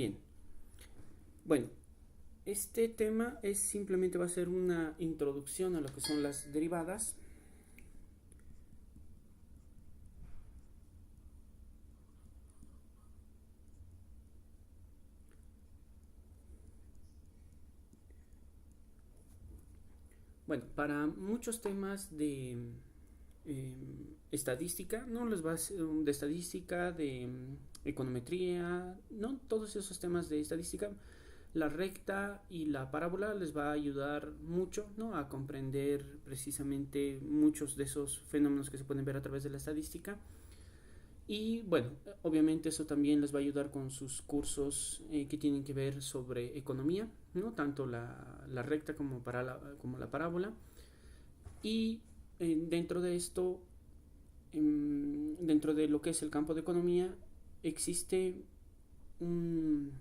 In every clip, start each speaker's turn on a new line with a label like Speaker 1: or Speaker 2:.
Speaker 1: Bien, bueno, este tema es simplemente va a ser una introducción a lo que son las derivadas. Bueno, para muchos temas eh, estadística, no les va a ser de estadística, de econometría, no todos esos temas de estadística, la recta y la parábola les va a ayudar mucho, ¿no?, a comprender precisamente muchos de esos fenómenos que se pueden ver a través de la estadística. Y bueno, obviamente eso también les va a ayudar con sus cursos que tienen que ver sobre economía, ¿no? Tanto la recta como la parábola. Y dentro de esto, dentro de lo que es el campo de economía, existe un,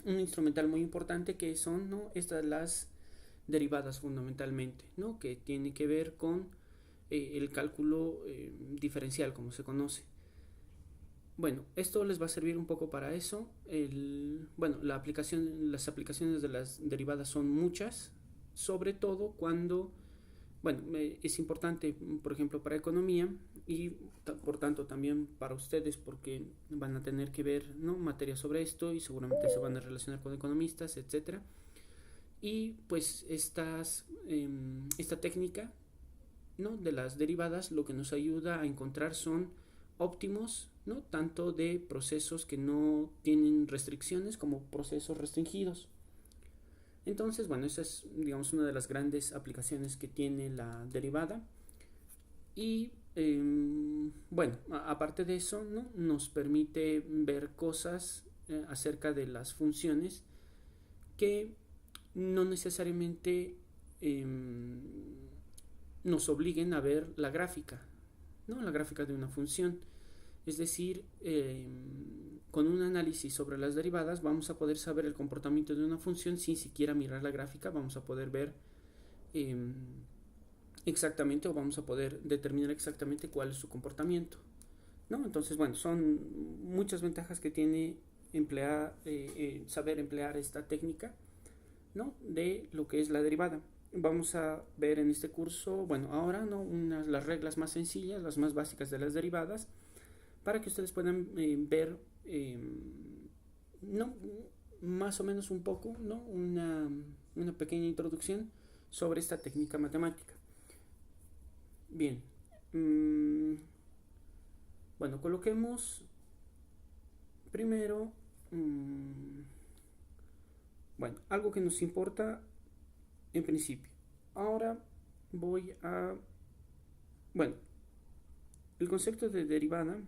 Speaker 1: un instrumental muy importante que son, ¿no?, estas las derivadas fundamentalmente, ¿no?, que tiene que ver con el cálculo diferencial, como se conoce. Bueno, esto les va a servir un poco para eso. Bueno, las aplicaciones de las derivadas son muchas, sobre todo cuando, bueno, es importante, por ejemplo, para economía y por tanto también para ustedes porque van a tener que ver, ¿no?, materia sobre esto y seguramente se van a relacionar con economistas, etcétera. Y pues esta técnica, ¿no?, de las derivadas lo que nos ayuda a encontrar son óptimos, ¿no?, tanto de procesos que no tienen restricciones como procesos restringidos. Entonces, bueno, esa es, digamos, una de las grandes aplicaciones que tiene la derivada. Y bueno, aparte de eso, ¿no?, nos permite ver cosas acerca de las funciones que no necesariamente eh, nos obliguen a ver la gráfica, ¿no?, la gráfica de una función. Es decir, con un análisis sobre las derivadas vamos a poder saber el comportamiento de una función sin siquiera mirar la gráfica, vamos a poder ver eh, exactamente o vamos a poder determinar exactamente cuál es su comportamiento, ¿no? Entonces, bueno, son muchas ventajas que tiene saber emplear esta técnica, ¿no?, de lo que es la derivada. Vamos a ver en este curso, bueno, ahora, ¿no?, las reglas más sencillas, las más básicas de las derivadas, para que ustedes puedan ver, no, más o menos un poco, ¿no?, una pequeña introducción sobre esta técnica matemática. Bien, mmm, bueno, coloquemos primero, bueno, algo que nos importa en principio. Ahora voy a, bueno, el concepto de derivada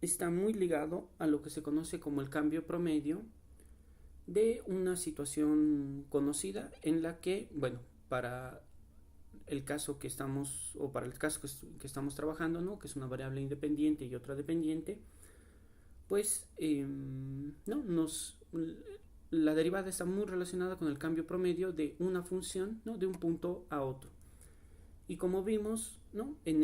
Speaker 1: está muy ligado a lo que se conoce como el cambio promedio de una situación conocida en la que, bueno, para el caso que estamos, o para el caso que estamos trabajando, ¿no?, que es una variable independiente y otra dependiente, pues, no, la derivada está muy relacionada con el cambio promedio de una función, ¿no?, de un punto a otro. Y como vimos, ¿no?, en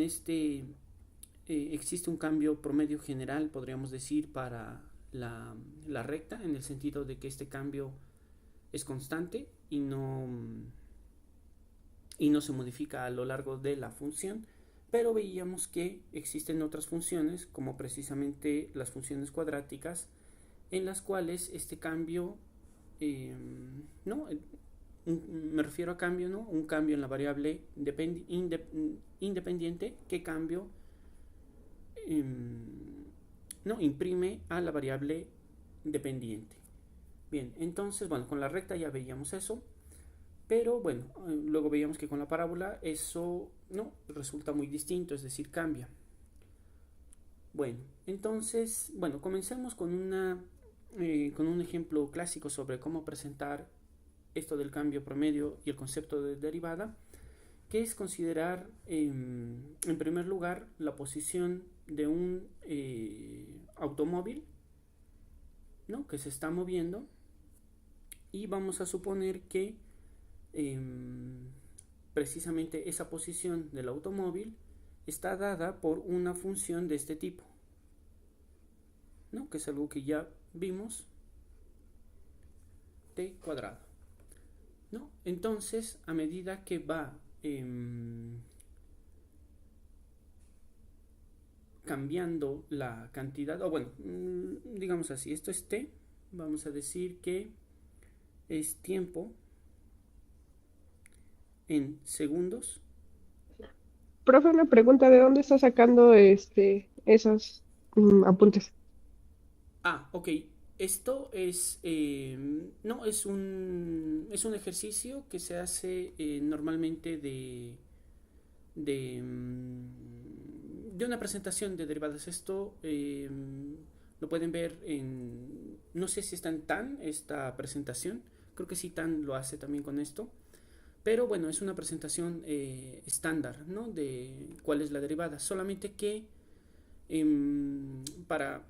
Speaker 1: existe un cambio promedio general, podríamos decir, para la recta, en el sentido de que este cambio es constante y no se modifica a lo largo de la función, pero veíamos que existen otras funciones, como precisamente las funciones cuadráticas, en las cuales este cambio, ¿no?, me refiero a cambio, ¿no?, un cambio en la variable independiente, que cambio eh, no imprime a la variable dependiente. Bien, entonces, bueno, con la recta ya veíamos eso, pero bueno, luego veíamos que con la parábola eso no resulta muy distinto, es decir, cambia. Bueno, entonces, bueno, comencemos con un ejemplo clásico sobre cómo presentar esto del cambio promedio y el concepto de derivada, que es considerar, en primer lugar, la posición de un automóvil, ¿no?, que se está moviendo, y vamos a suponer que eh, precisamente esa posición del automóvil está dada por una función de este tipo. ¿no? Que es algo que ya vimos, t cuadrado, ¿no? Entonces, a medida que va cambiando la cantidad, o bueno, digamos así, esto es t, vamos a decir que es tiempo en segundos.
Speaker 2: Profe, una pregunta, ¿de dónde está sacando esos apuntes?
Speaker 1: Ah, ok. Esto es, no, es un ejercicio que se hace normalmente de una presentación de derivadas. Esto lo pueden ver en, no sé si está en TAN esta presentación, creo que sí TAN lo hace también con esto, pero bueno, es una presentación estándar, ¿no? De cuál es la derivada, solamente que para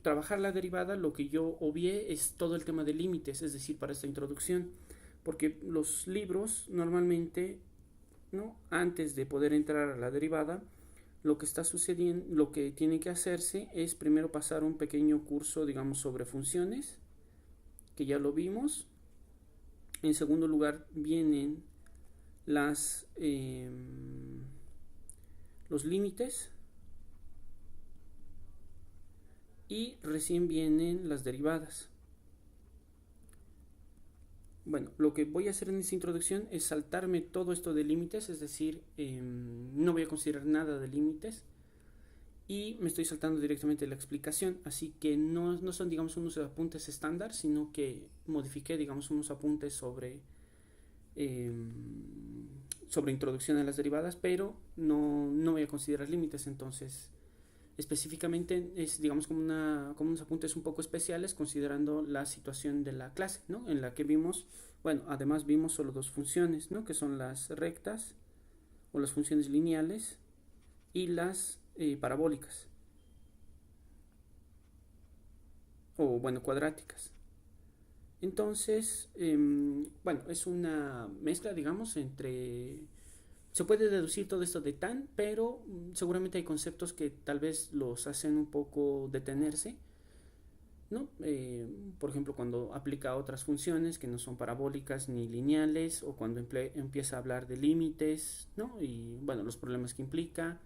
Speaker 1: trabajar la derivada lo que yo obvié es todo el tema de límites, es decir, para esta introducción, porque los libros normalmente, ¿no? Antes de poder entrar a la derivada, lo que está sucediendo, lo que tiene que hacerse es primero pasar un pequeño curso, digamos, sobre funciones, que ya lo vimos. En segundo lugar vienen las los límites y recién vienen las derivadas. Bueno, lo que voy a hacer en esta introducción es saltarme todo esto de límites, es decir, no voy a considerar nada de límites y me estoy saltando directamente la explicación, así que no son, digamos, unos apuntes estándar, sino que modifiqué, digamos, unos apuntes eh, sobre introducción a las derivadas, pero no voy a considerar límites, entonces específicamente es, digamos, como unos apuntes un poco especiales considerando la situación de la clase, ¿no? En la que vimos, bueno, además vimos solo dos funciones, ¿no? Que son las rectas o las funciones lineales y las parabólicas o, bueno, cuadráticas. Entonces, bueno, es una mezcla, digamos, entre... Se puede deducir todo esto de tan, pero seguramente hay conceptos que tal vez los hacen un poco detenerse, ¿no? Por ejemplo, cuando aplica otras funciones que no son parabólicas ni lineales, o cuando empieza a hablar de límites, ¿no? Y bueno, los problemas que implica,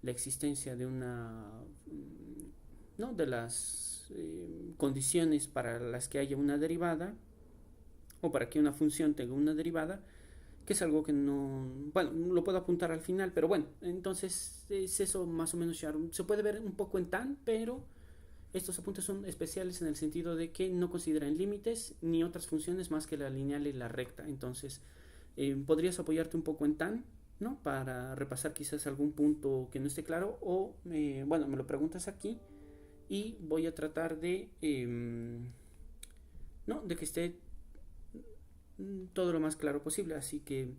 Speaker 1: la existencia de una, ¿no? De las condiciones para las que haya una derivada, o para que una función tenga una derivada, que es algo que no, bueno, lo puedo apuntar al final, pero bueno, entonces es eso más o menos, ya se puede ver un poco en tan, pero estos apuntes son especiales en el sentido de que no consideran límites ni otras funciones más que la lineal y la recta. Entonces, podrías apoyarte un poco en tan, ¿no? Para repasar quizás algún punto que no esté claro o, bueno, me lo preguntas aquí y voy a tratar de, ¿no? De que esté todo lo más claro posible. Así que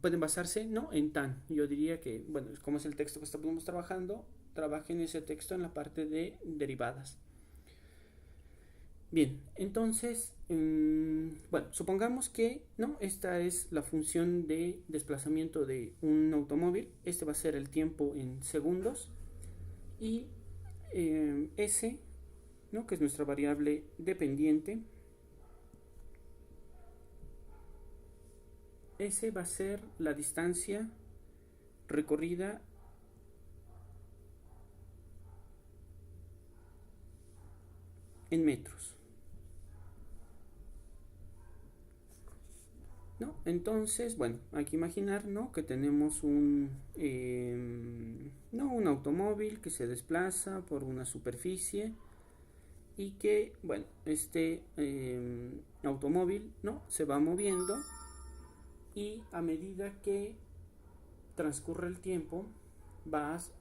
Speaker 1: pueden basarse, ¿no? En tan. Yo diría que, bueno, como es el texto que estamos trabajando, trabajen ese texto en la parte de derivadas. Bien, entonces, bueno, supongamos que, ¿no? Esta es la función de desplazamiento de un automóvil. Este va a ser el tiempo en segundos. Y S, ¿no? Que es nuestra variable dependiente. S va a ser la distancia recorrida en metros, ¿no? Entonces, bueno, hay que imaginar, ¿no? Que tenemos ¿no? Un automóvil que se desplaza por una superficie y que, bueno, este automóvil, ¿no? Se va moviendo y a medida que transcurre el tiempo, vas,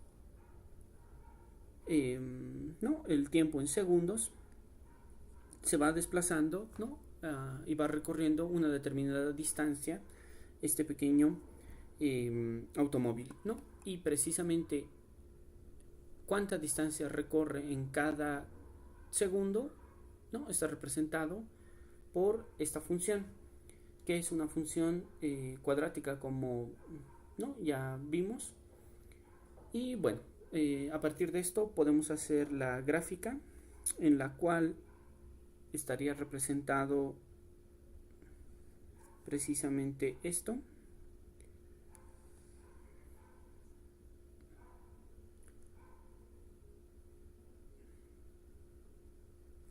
Speaker 1: ¿no? El tiempo en segundos se va desplazando, ¿no? Y va recorriendo una determinada distancia este pequeño automóvil, ¿no? Y precisamente cuánta distancia recorre en cada segundo, ¿no? Está representado por esta función, que es una función cuadrática como, ¿no? Ya vimos. Y bueno, A partir de esto podemos hacer la gráfica en la cual estaría representado precisamente esto.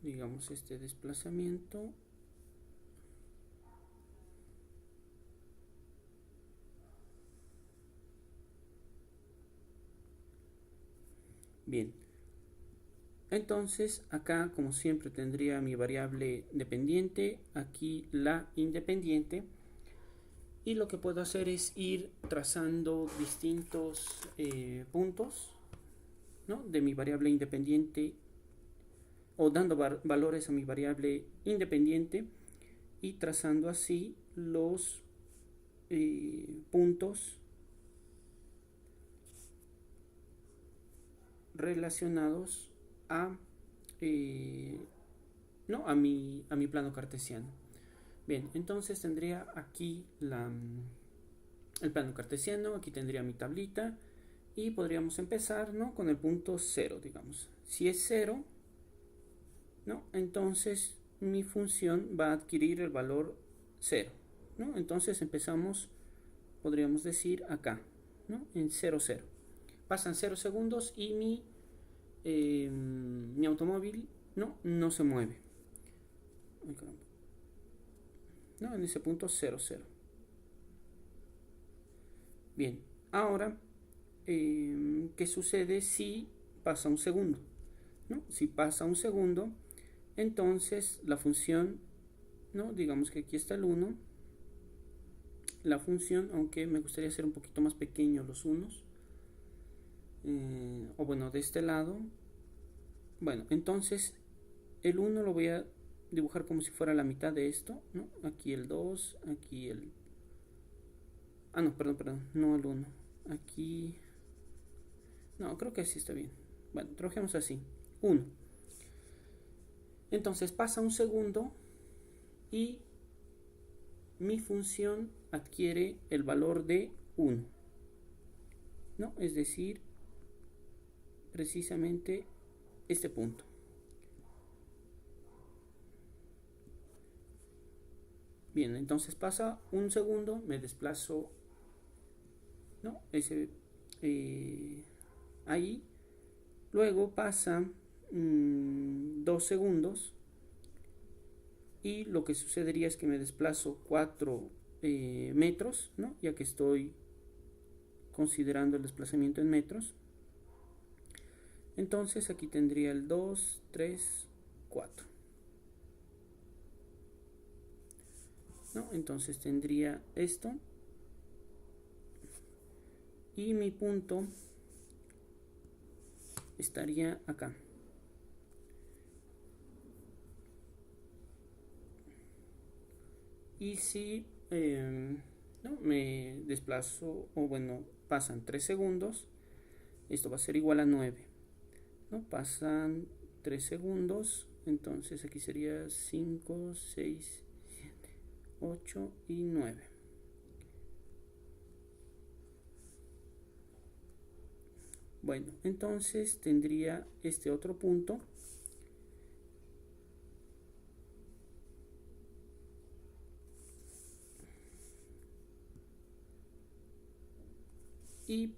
Speaker 1: Digamos este desplazamiento. Bien, entonces acá como siempre tendría mi variable dependiente, aquí la independiente, y lo que puedo hacer es ir trazando distintos puntos, ¿no?, de mi variable independiente, o dando valores a mi variable independiente y trazando así los puntos relacionados a, no, a mi plano cartesiano. Bien, entonces tendría aquí el plano cartesiano, aquí tendría mi tablita y podríamos empezar, ¿no?, con el punto 0, digamos. Si es 0, ¿no?, entonces mi función va a adquirir el valor 0, ¿no? Entonces empezamos, podríamos decir acá, ¿no?, en 0, 0. Pasan 0 segundos y mi automóvil no se mueve. No, en ese punto 0, 0. Bien, ahora, ¿qué sucede si pasa un segundo? ¿No? Si pasa un segundo, entonces la función, ¿no?, digamos que aquí está el 1. La función, aunque me gustaría hacer un poquito más pequeño los unos, o bueno, de este lado. Bueno, entonces el 1 lo voy a dibujar como si fuera la mitad de esto, ¿no? Aquí el 2, aquí el... Ah, no, perdón, no el 1. Aquí... No, creo que así está bien. Bueno, trabajemos así. 1. Entonces pasa un segundo y mi función adquiere el valor de 1, ¿no? Es decir, precisamente este punto. Bien, entonces pasa un segundo, me desplazo, ¿no?, ahí. Luego pasa 2 segundos y lo que sucedería es que me desplazo 4 metros, ¿no?, ya que estoy considerando el desplazamiento en metros. Entonces aquí tendría el 2, 3, 4, ¿no? Entonces tendría esto y mi punto estaría acá. Y si no, me desplazo, o bueno, pasan 3 segundos, esto va a ser igual a 9, ¿no? Pasan 3 segundos, entonces aquí sería 5, 6, 7, 8 y 9. Bueno, entonces tendría este otro punto. Y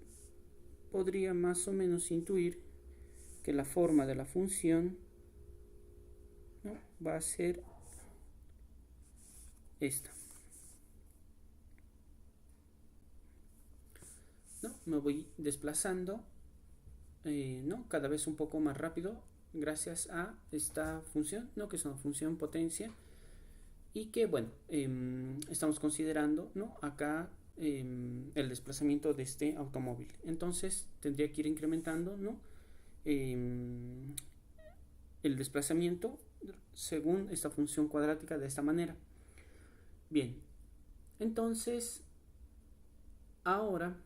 Speaker 1: podría más o menos intuir que la forma de la función, ¿no?, va a ser esta, ¿no? Me voy desplazando, ¿no?, cada vez un poco más rápido gracias a esta función, ¿no?, que es una función potencia y que, bueno, estamos considerando, ¿no?, acá el desplazamiento de este automóvil. Entonces tendría que ir incrementando, ¿no?, el desplazamiento según esta función cuadrática de esta manera. Bien, entonces ahora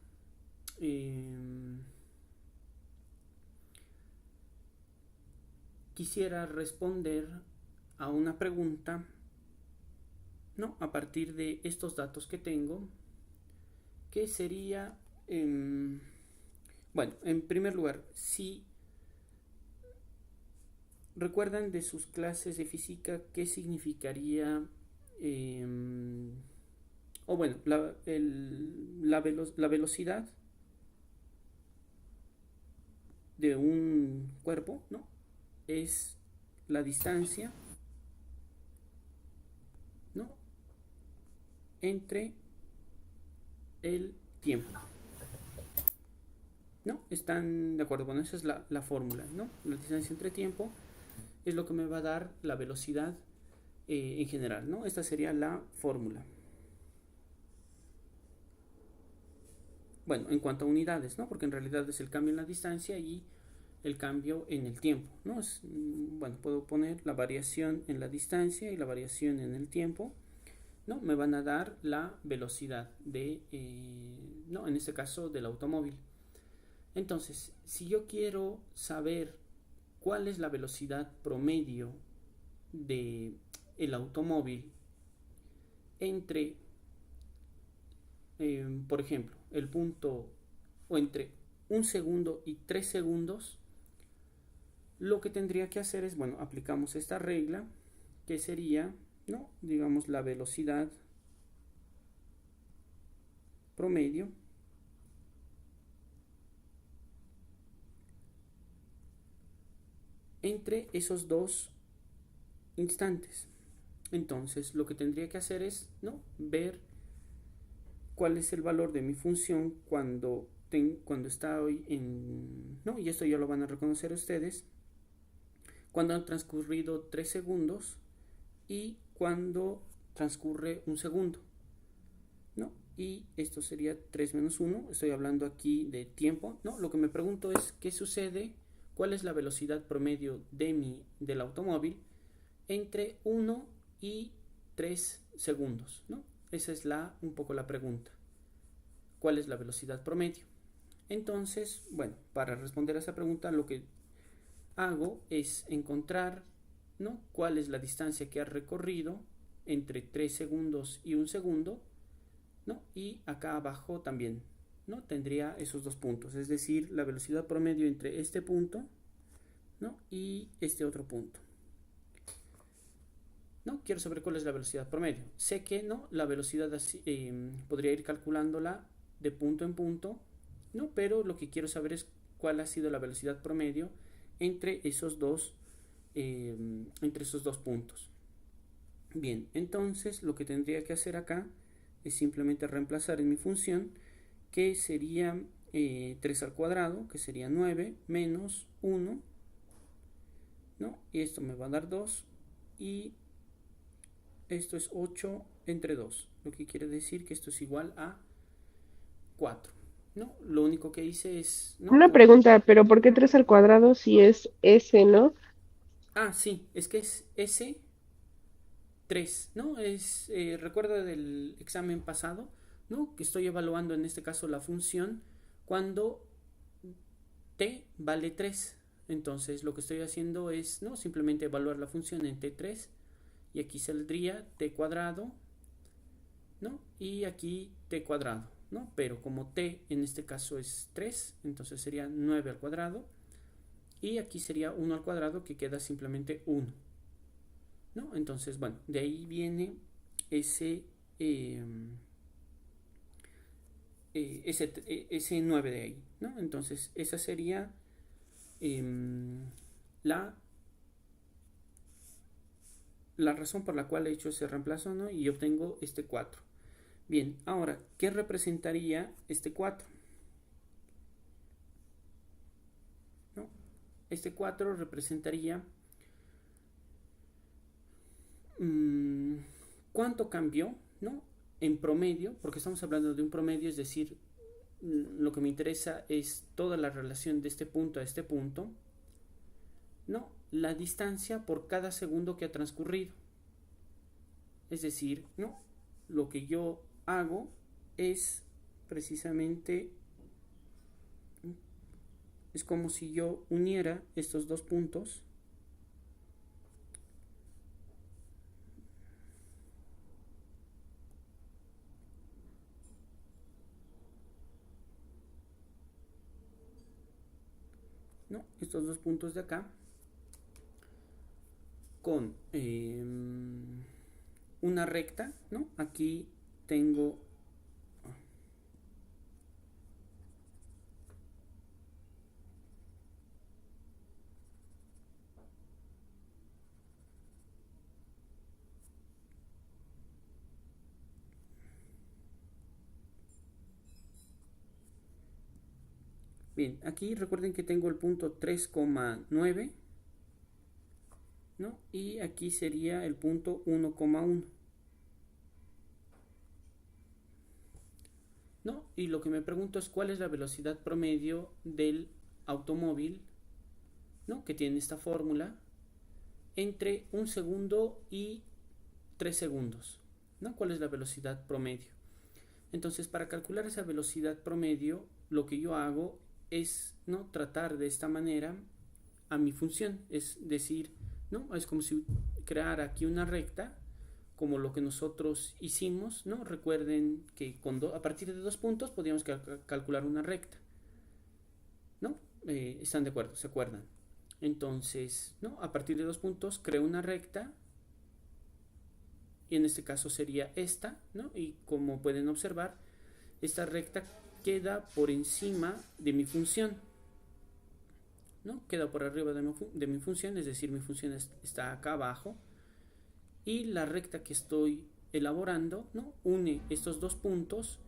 Speaker 1: quisiera responder a una pregunta, ¿no?, a partir de estos datos que tengo, que sería, Bueno, en primer lugar, si recuerdan de sus clases de física, ¿qué significaría, eh, o bueno, la velocidad de un cuerpo, ¿no? Es la distancia, ¿no? Entre el tiempo, ¿no? ¿Están de acuerdo? Bueno, esa es la fórmula, ¿no? La distancia entre tiempo es lo que me va a dar la velocidad en general, ¿no? Esta sería la fórmula. Bueno, en cuanto a unidades, ¿no? Porque en realidad es el cambio en la distancia y el cambio en el tiempo, ¿no? Bueno, puedo poner la variación en la distancia y la variación en el tiempo, ¿no? Me van a dar la velocidad de, no, en este caso del automóvil. Entonces, si yo quiero saber cuál es la velocidad promedio de el automóvil entre, por ejemplo, el punto o entre un segundo y 3 segundos, lo que tendría que hacer es, bueno, aplicamos esta regla que sería, ¿no? Digamos la velocidad promedio entre esos dos instantes. Entonces, lo que tendría que hacer es, ¿no? Ver cuál es el valor de mi función cuando está hoy en, ¿no? Y esto ya lo van a reconocer ustedes, cuando han transcurrido 3 segundos y cuando transcurre un segundo, ¿no? Y esto sería 3 menos 1, estoy hablando aquí de tiempo, ¿no? Lo que me pregunto es, ¿qué sucede? ¿Cuál es la velocidad promedio del automóvil entre 1 y 3 segundos, ¿no? Esa es un poco la pregunta. ¿Cuál es la velocidad promedio? Entonces, bueno, para responder a esa pregunta, lo que hago es encontrar, ¿no? Cuál es la distancia que ha recorrido entre 3 segundos y un segundo, ¿no? Y acá abajo también, ¿no? Tendría esos dos puntos, es decir, la velocidad promedio entre este punto, ¿no? Y este otro punto. ¿No? Quiero saber cuál es la velocidad promedio. Sé que, ¿no? La velocidad podría ir calculándola de punto en punto, ¿no? Pero lo que quiero saber es cuál ha sido la velocidad promedio entre entre esos dos puntos. Bien, entonces lo que tendría que hacer acá es simplemente reemplazar en mi función, que sería 3 al cuadrado, que sería 9, menos 1, ¿no? Y esto me va a dar 2, y esto es 8 entre 2, lo que quiere decir que esto es igual a 4, ¿no? Lo único que hice es, ¿no?
Speaker 2: Una pregunta, pero ¿por qué 3 al cuadrado si es S, no?
Speaker 1: Sí, es que es S3, ¿no? Recuerda del examen pasado, ¿no? Que estoy evaluando en este caso la función cuando t vale 3. Entonces lo que estoy haciendo es, ¿no? Simplemente evaluar la función en t3, y aquí saldría t cuadrado, ¿no? Y aquí t cuadrado, ¿no? Pero como t en este caso es 3, entonces sería 9 al cuadrado, y aquí sería 1 al cuadrado, que queda simplemente 1, ¿no? Entonces, bueno, de ahí viene ese, eh, ese 9 de ahí, ¿no? Entonces, esa sería eh, la, la razón por la cual he hecho ese reemplazo, ¿no? Y obtengo este 4. Bien, ahora, ¿qué representaría este 4? ¿No? Este 4 representaría cuánto cambió, ¿no? En promedio, porque estamos hablando de un promedio, es decir, lo que me interesa es toda la relación de este punto a este punto, ¿no? La distancia por cada segundo que ha transcurrido. Es decir, ¿no? Lo que yo hago es precisamente, es como si yo uniera estos dos puntos, ¿no? Estos dos puntos de acá con una recta, ¿no? Aquí tengo bien, aquí recuerden que tengo el punto 3,9, ¿no? Y aquí sería el punto 1,1, ¿no? Y lo que me pregunto es cuál es la velocidad promedio del automóvil, ¿no? Que tiene esta fórmula entre 1 segundo y 3 segundos, ¿no? ¿Cuál es la velocidad promedio? Entonces, para calcular esa velocidad promedio, lo que yo hago es, ¿no?, tratar de esta manera a mi función, es decir, ¿no? Es como si creara aquí una recta, como lo que nosotros hicimos, ¿no? Recuerden que a partir de 2 puntos podíamos calcular una recta, ¿no? ¿Están de acuerdo? ¿Se acuerdan? Entonces, ¿no? A partir de 2 puntos creo una recta, y en este caso sería esta, ¿no? Y como pueden observar, esta recta queda por encima de mi función, ¿no? Queda por arriba de mi función, es decir, mi función está acá abajo, y la recta que estoy elaborando, ¿no?, une estos 2 puntos,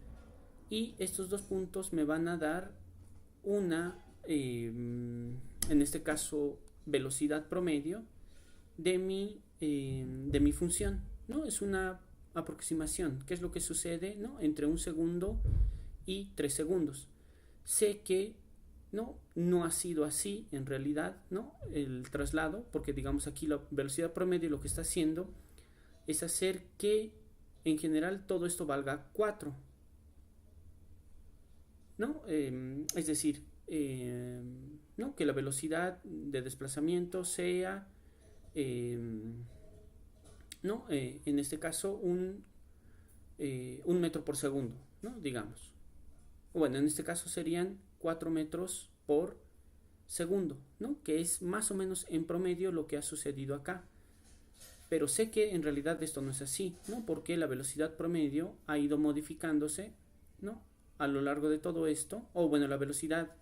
Speaker 1: y estos 2 puntos me van a dar una, en este caso, velocidad promedio de mi función, ¿no? Es una aproximación. ¿Qué es lo que sucede, ¿no?, entre 1 segundo y 3 segundos? Sé que no ha sido así en realidad, ¿no?, el traslado, porque digamos aquí la velocidad promedio lo que está haciendo es hacer que en general todo esto valga 4, ¿no? Es decir, ¿no?, que la velocidad de desplazamiento sea, eh, ¿no? En este caso, un metro por segundo, ¿no? Digamos. Bueno, en este caso serían 4 metros por segundo, ¿no? Que es más o menos en promedio lo que ha sucedido acá. Pero sé que en realidad esto no es así, ¿no? Porque la velocidad promedio ha ido modificándose, ¿no?, a lo largo de todo esto, o bueno, la velocidad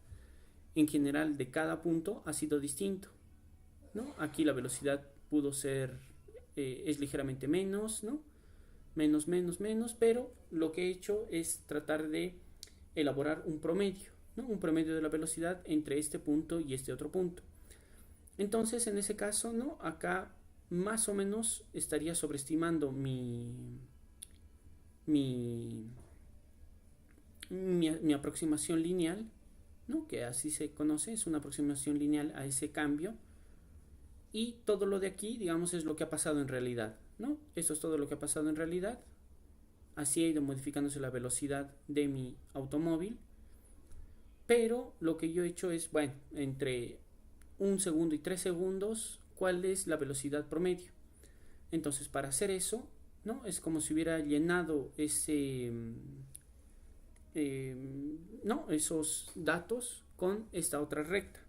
Speaker 1: en general de cada punto ha sido distinto, ¿no? Aquí la velocidad pudo ser, es ligeramente menos, ¿no? Menos, pero lo que he hecho es tratar de elaborar un promedio, ¿no? Un promedio de la velocidad entre este punto y este otro punto. Entonces, en ese caso, ¿no?, acá más o menos estaría sobreestimando mi, mi aproximación lineal, ¿no?, que así se conoce, es una aproximación lineal a ese cambio, y todo lo de aquí, digamos, es lo que ha pasado en realidad, ¿no? Esto es todo lo que ha pasado en realidad. Así ha ido modificándose la velocidad de mi automóvil, pero lo que yo he hecho es, bueno, entre 1 segundo y 3 segundos, ¿cuál es la velocidad promedio? Entonces, para hacer eso, ¿no?, es como si hubiera llenado ¿no?, esos datos con esta otra recta.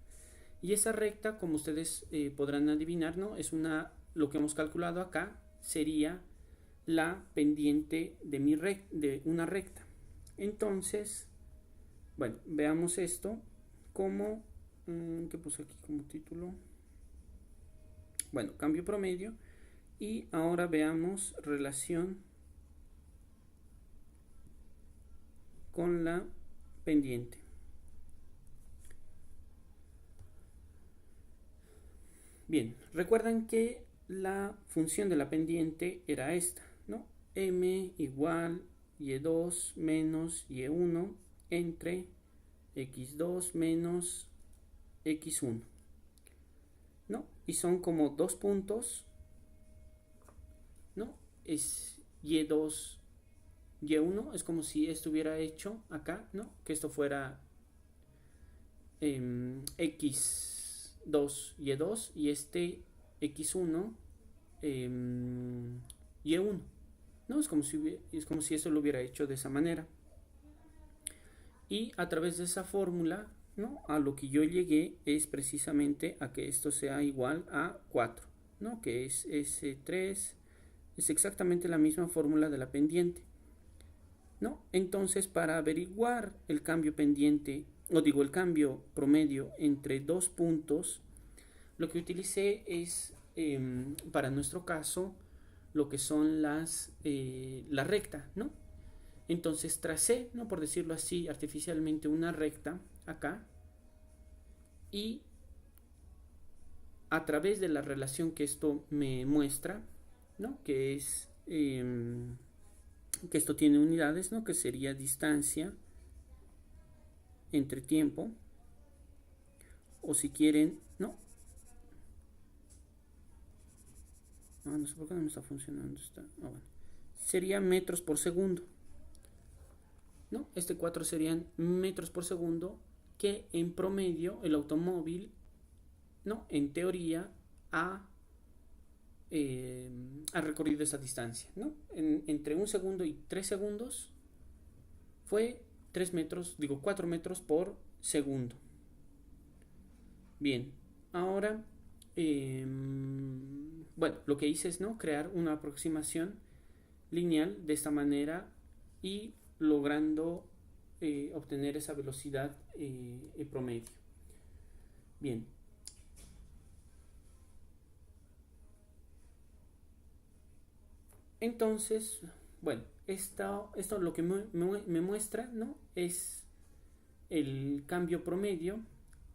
Speaker 1: Y esa recta, como ustedes podrán adivinar, ¿no?, es lo que hemos calculado acá sería la pendiente de una recta. Entonces, bueno, veamos esto como, ¿qué puse aquí como título? Bueno, cambio promedio. Y ahora veamos relación con la pendiente. Bien, recuerdan que la función de la pendiente era esta, ¿no? M igual y2 menos y1 entre x2 menos x1, ¿no? Y son como 2 puntos, ¿no? Es y2, y1, es como si estuviera hecho acá, ¿no?, que esto fuera x2, y2, y este x1, y1, ¿no? Es como si eso lo hubiera hecho de esa manera. Y a través de esa fórmula, ¿no? A lo que yo llegué es precisamente a que esto sea igual a 4, ¿no? Que es S3, es exactamente la misma fórmula de la pendiente, ¿no? Entonces, para averiguar el cambio pendiente, o digo, el cambio promedio entre dos puntos, lo que utilicé es, para nuestro caso, lo que son la recta, ¿no? Entonces tracé, ¿no? Por decirlo así, artificialmente una recta acá, y a través de la relación que esto me muestra, ¿no? Que es que esto tiene unidades, ¿no? Que sería distancia entre tiempo, o si quieren, no, no sé por qué no me está funcionando. Bueno. Sería metros por segundo, ¿no? Este 4 serían metros por segundo, que en promedio el automóvil, ¿no? En teoría ha recorrido esa distancia, ¿no? Entre 1 segundo y 3 segundos fue 3 metros, digo 4 metros por segundo. Bien, ahora, bueno, lo que hice es, ¿no? Crear una aproximación lineal de esta manera y logrando obtener esa velocidad promedio. Bien. Entonces, bueno, esto lo que me muestra, ¿no? Es el cambio promedio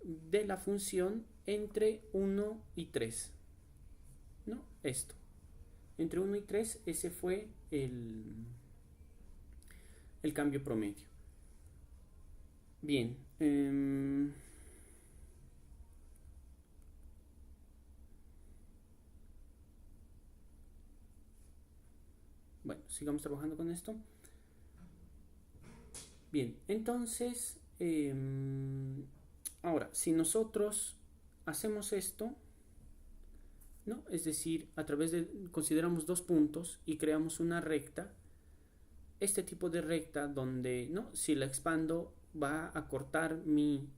Speaker 1: de la función entre 1 y 3, ¿no? Esto. Entre 1 y 3, ese fue el cambio promedio. Bien. Bueno, sigamos trabajando con esto. Bien, entonces, ahora, si nosotros hacemos esto, ¿no? Es decir, a través de, consideramos dos puntos y creamos una recta, este tipo de recta donde, ¿no? Si la expando va a cortar mi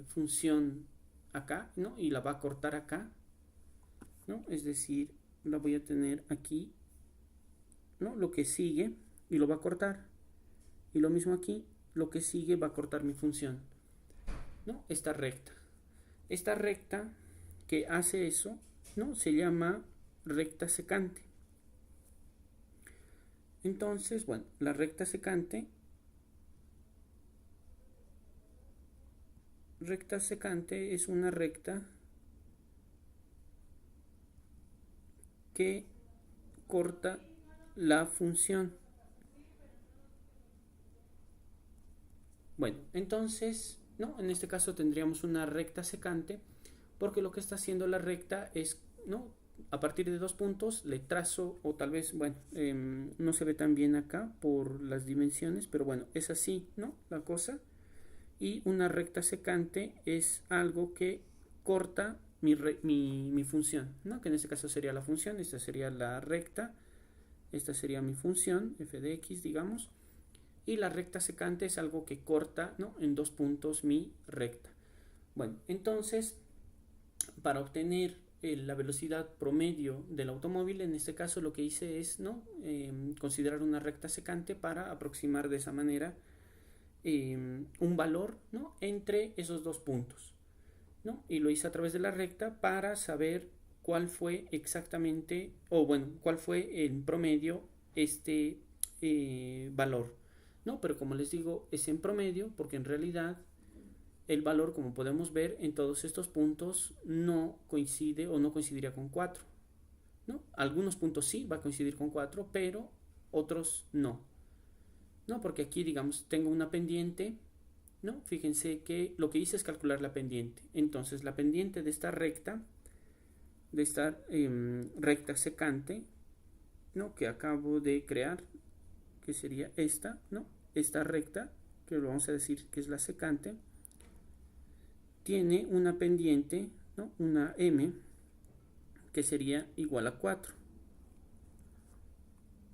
Speaker 1: función acá, ¿no? Y la va a cortar acá, ¿no? Es decir, la voy a tener aquí, ¿no? Lo que sigue y lo va a cortar. Y lo mismo aquí, lo que sigue va a cortar mi función, ¿no? Esta recta. Esta recta que hace eso, ¿no? Se llama recta secante. Entonces, bueno, la recta secante es una recta que corta la función. Bueno, entonces, ¿no? En este caso tendríamos una recta secante, porque lo que está haciendo la recta es, ¿no? A partir de dos puntos le trazo, o tal vez, bueno, no se ve tan bien acá por las dimensiones, pero bueno, es así, ¿no? La cosa. Y una recta secante es algo que corta mi función, ¿no? Que en este caso sería la función, esta sería la recta, esta sería mi función, f de x, digamos. Y la recta secante es algo que corta, ¿no? En dos puntos mi recta. Bueno, entonces, para obtener la velocidad promedio del automóvil, en este caso lo que hice es, ¿no? Considerar una recta secante para aproximar de esa manera un valor, ¿no? Entre esos dos puntos, ¿no? Y lo hice a través de la recta para saber cuál fue exactamente, o bueno, cuál fue en promedio este valor, ¿no? Pero como les digo, es en promedio porque en realidad el valor, como podemos ver, en todos estos puntos no coincide o no coincidiría con 4, ¿no? Algunos puntos sí va a coincidir con 4, pero otros no, ¿no? Porque aquí, digamos, tengo una pendiente, ¿no? Fíjense que lo que hice es calcular la pendiente. Entonces, la pendiente de esta recta, recta secante, ¿no? Que acabo de crear, que sería esta, ¿no? Esta recta, que lo vamos a decir que es la secante, tiene una pendiente, ¿no? Una m, que sería igual a 4,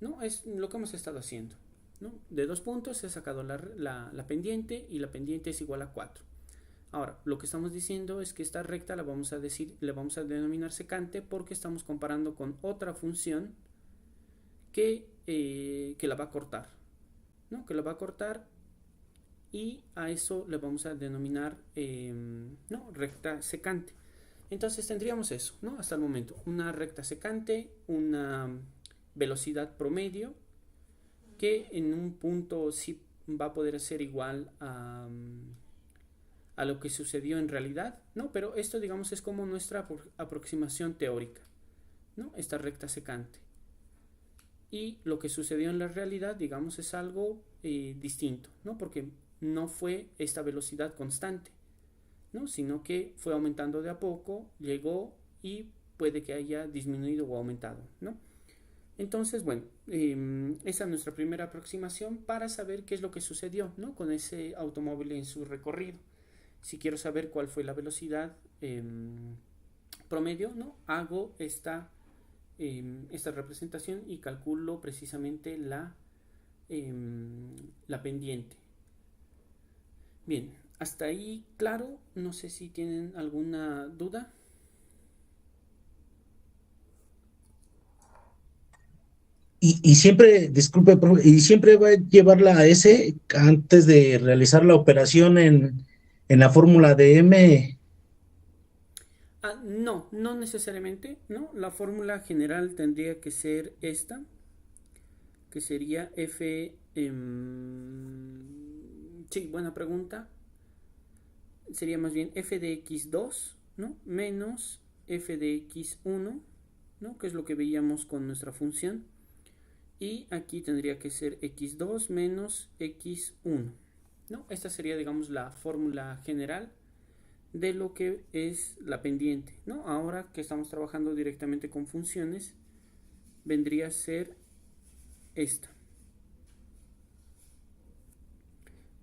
Speaker 1: ¿no? Es lo que hemos estado haciendo, ¿no? De dos puntos he sacado la pendiente y la pendiente es igual a 4. lo que estamos diciendo es que esta recta le vamos a denominar secante porque estamos comparando con otra función que la va a cortar, ¿no? Que la va a cortar y a eso le vamos a denominar ¿no? recta secante. Entonces tendríamos eso, ¿no? Hasta el momento, una recta secante, una velocidad promedio que en un punto sí va a poder ser igual a lo que sucedió en realidad, ¿no? Pero esto, digamos, es como nuestra aproximación teórica, ¿no? Esta recta secante. Y lo que sucedió en la realidad, digamos, es algo distinto, ¿no? Porque no fue esta velocidad constante, ¿no? Sino que fue aumentando de a poco, llegó y puede que haya disminuido o aumentado, ¿no? Entonces, bueno, esa es nuestra primera aproximación para saber qué es lo que sucedió, ¿no? Con ese automóvil en su recorrido. Si quiero saber cuál fue la velocidad promedio, ¿no? Hago esta representación y calculo precisamente la pendiente. Bien, hasta ahí claro, no sé si tienen alguna duda.
Speaker 3: Y siempre, disculpe, profe, y siempre va a llevar la S antes de realizar la operación en la fórmula de M.
Speaker 1: No, no necesariamente, ¿no? La fórmula general tendría que ser esta, que sería F. Sí, buena pregunta. Sería más bien F de x2, ¿no? Menos F de x1, ¿no? Que es lo que veíamos con nuestra función. Y aquí tendría que ser x2 menos x1, ¿no? Esta sería, digamos, la fórmula general de lo que es la pendiente, ¿no? Ahora que estamos trabajando directamente con funciones, vendría a ser esta,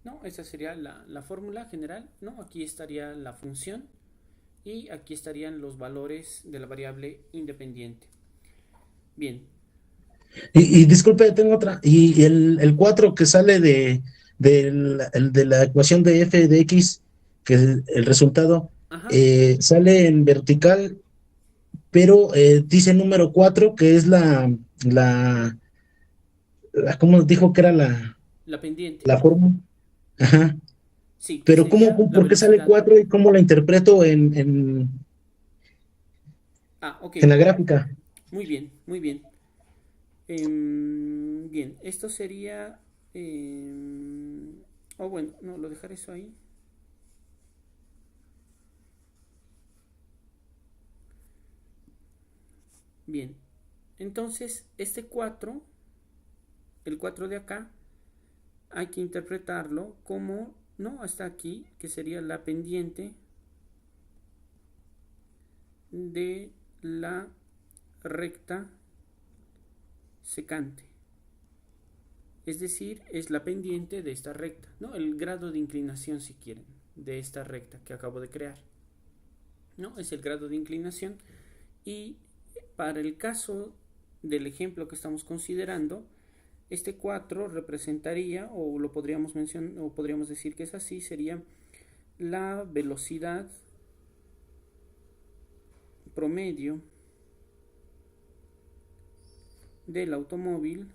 Speaker 1: ¿no? Esta sería la fórmula general, ¿no? Aquí estaría la función y aquí estarían los valores de la variable independiente. Bien.
Speaker 3: Y disculpe, tengo otra. Y el 4 que sale de la ecuación de f de x, que es el resultado,
Speaker 1: Ajá.
Speaker 3: sale en vertical, pero dice número 4 que es ¿cómo dijo que era
Speaker 1: La pendiente.
Speaker 3: la forma? Ajá.
Speaker 1: Sí, que
Speaker 3: Pero
Speaker 1: sería la
Speaker 3: ¿por qué sale
Speaker 1: velocidad.
Speaker 3: 4 y cómo la interpreto
Speaker 1: Ok.
Speaker 3: en la gráfica?
Speaker 1: Muy bien, muy bien. Bien, esto sería... bueno, no, lo dejaré eso ahí. Bien, entonces este 4, el 4 de acá, hay que interpretarlo como, no, hasta aquí, que sería la pendiente de la recta secante. Es decir, es la pendiente de esta recta, ¿no? El grado de inclinación, si quieren, de esta recta que acabo de crear, ¿no? Es el grado de inclinación. Y para el caso del ejemplo que estamos considerando, este 4 representaría, o lo podríamos mencionar, o podríamos decir que es así, sería la velocidad promedio del automóvil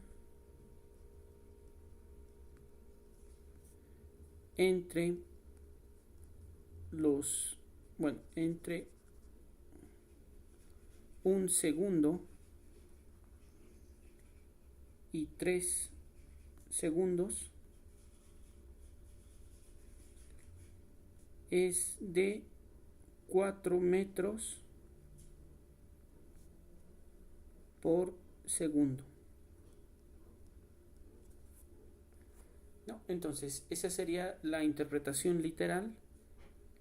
Speaker 1: entre entre 1 segundo y 3 segundos es de 4 metros por segundo, ¿no? Entonces esa sería la interpretación literal,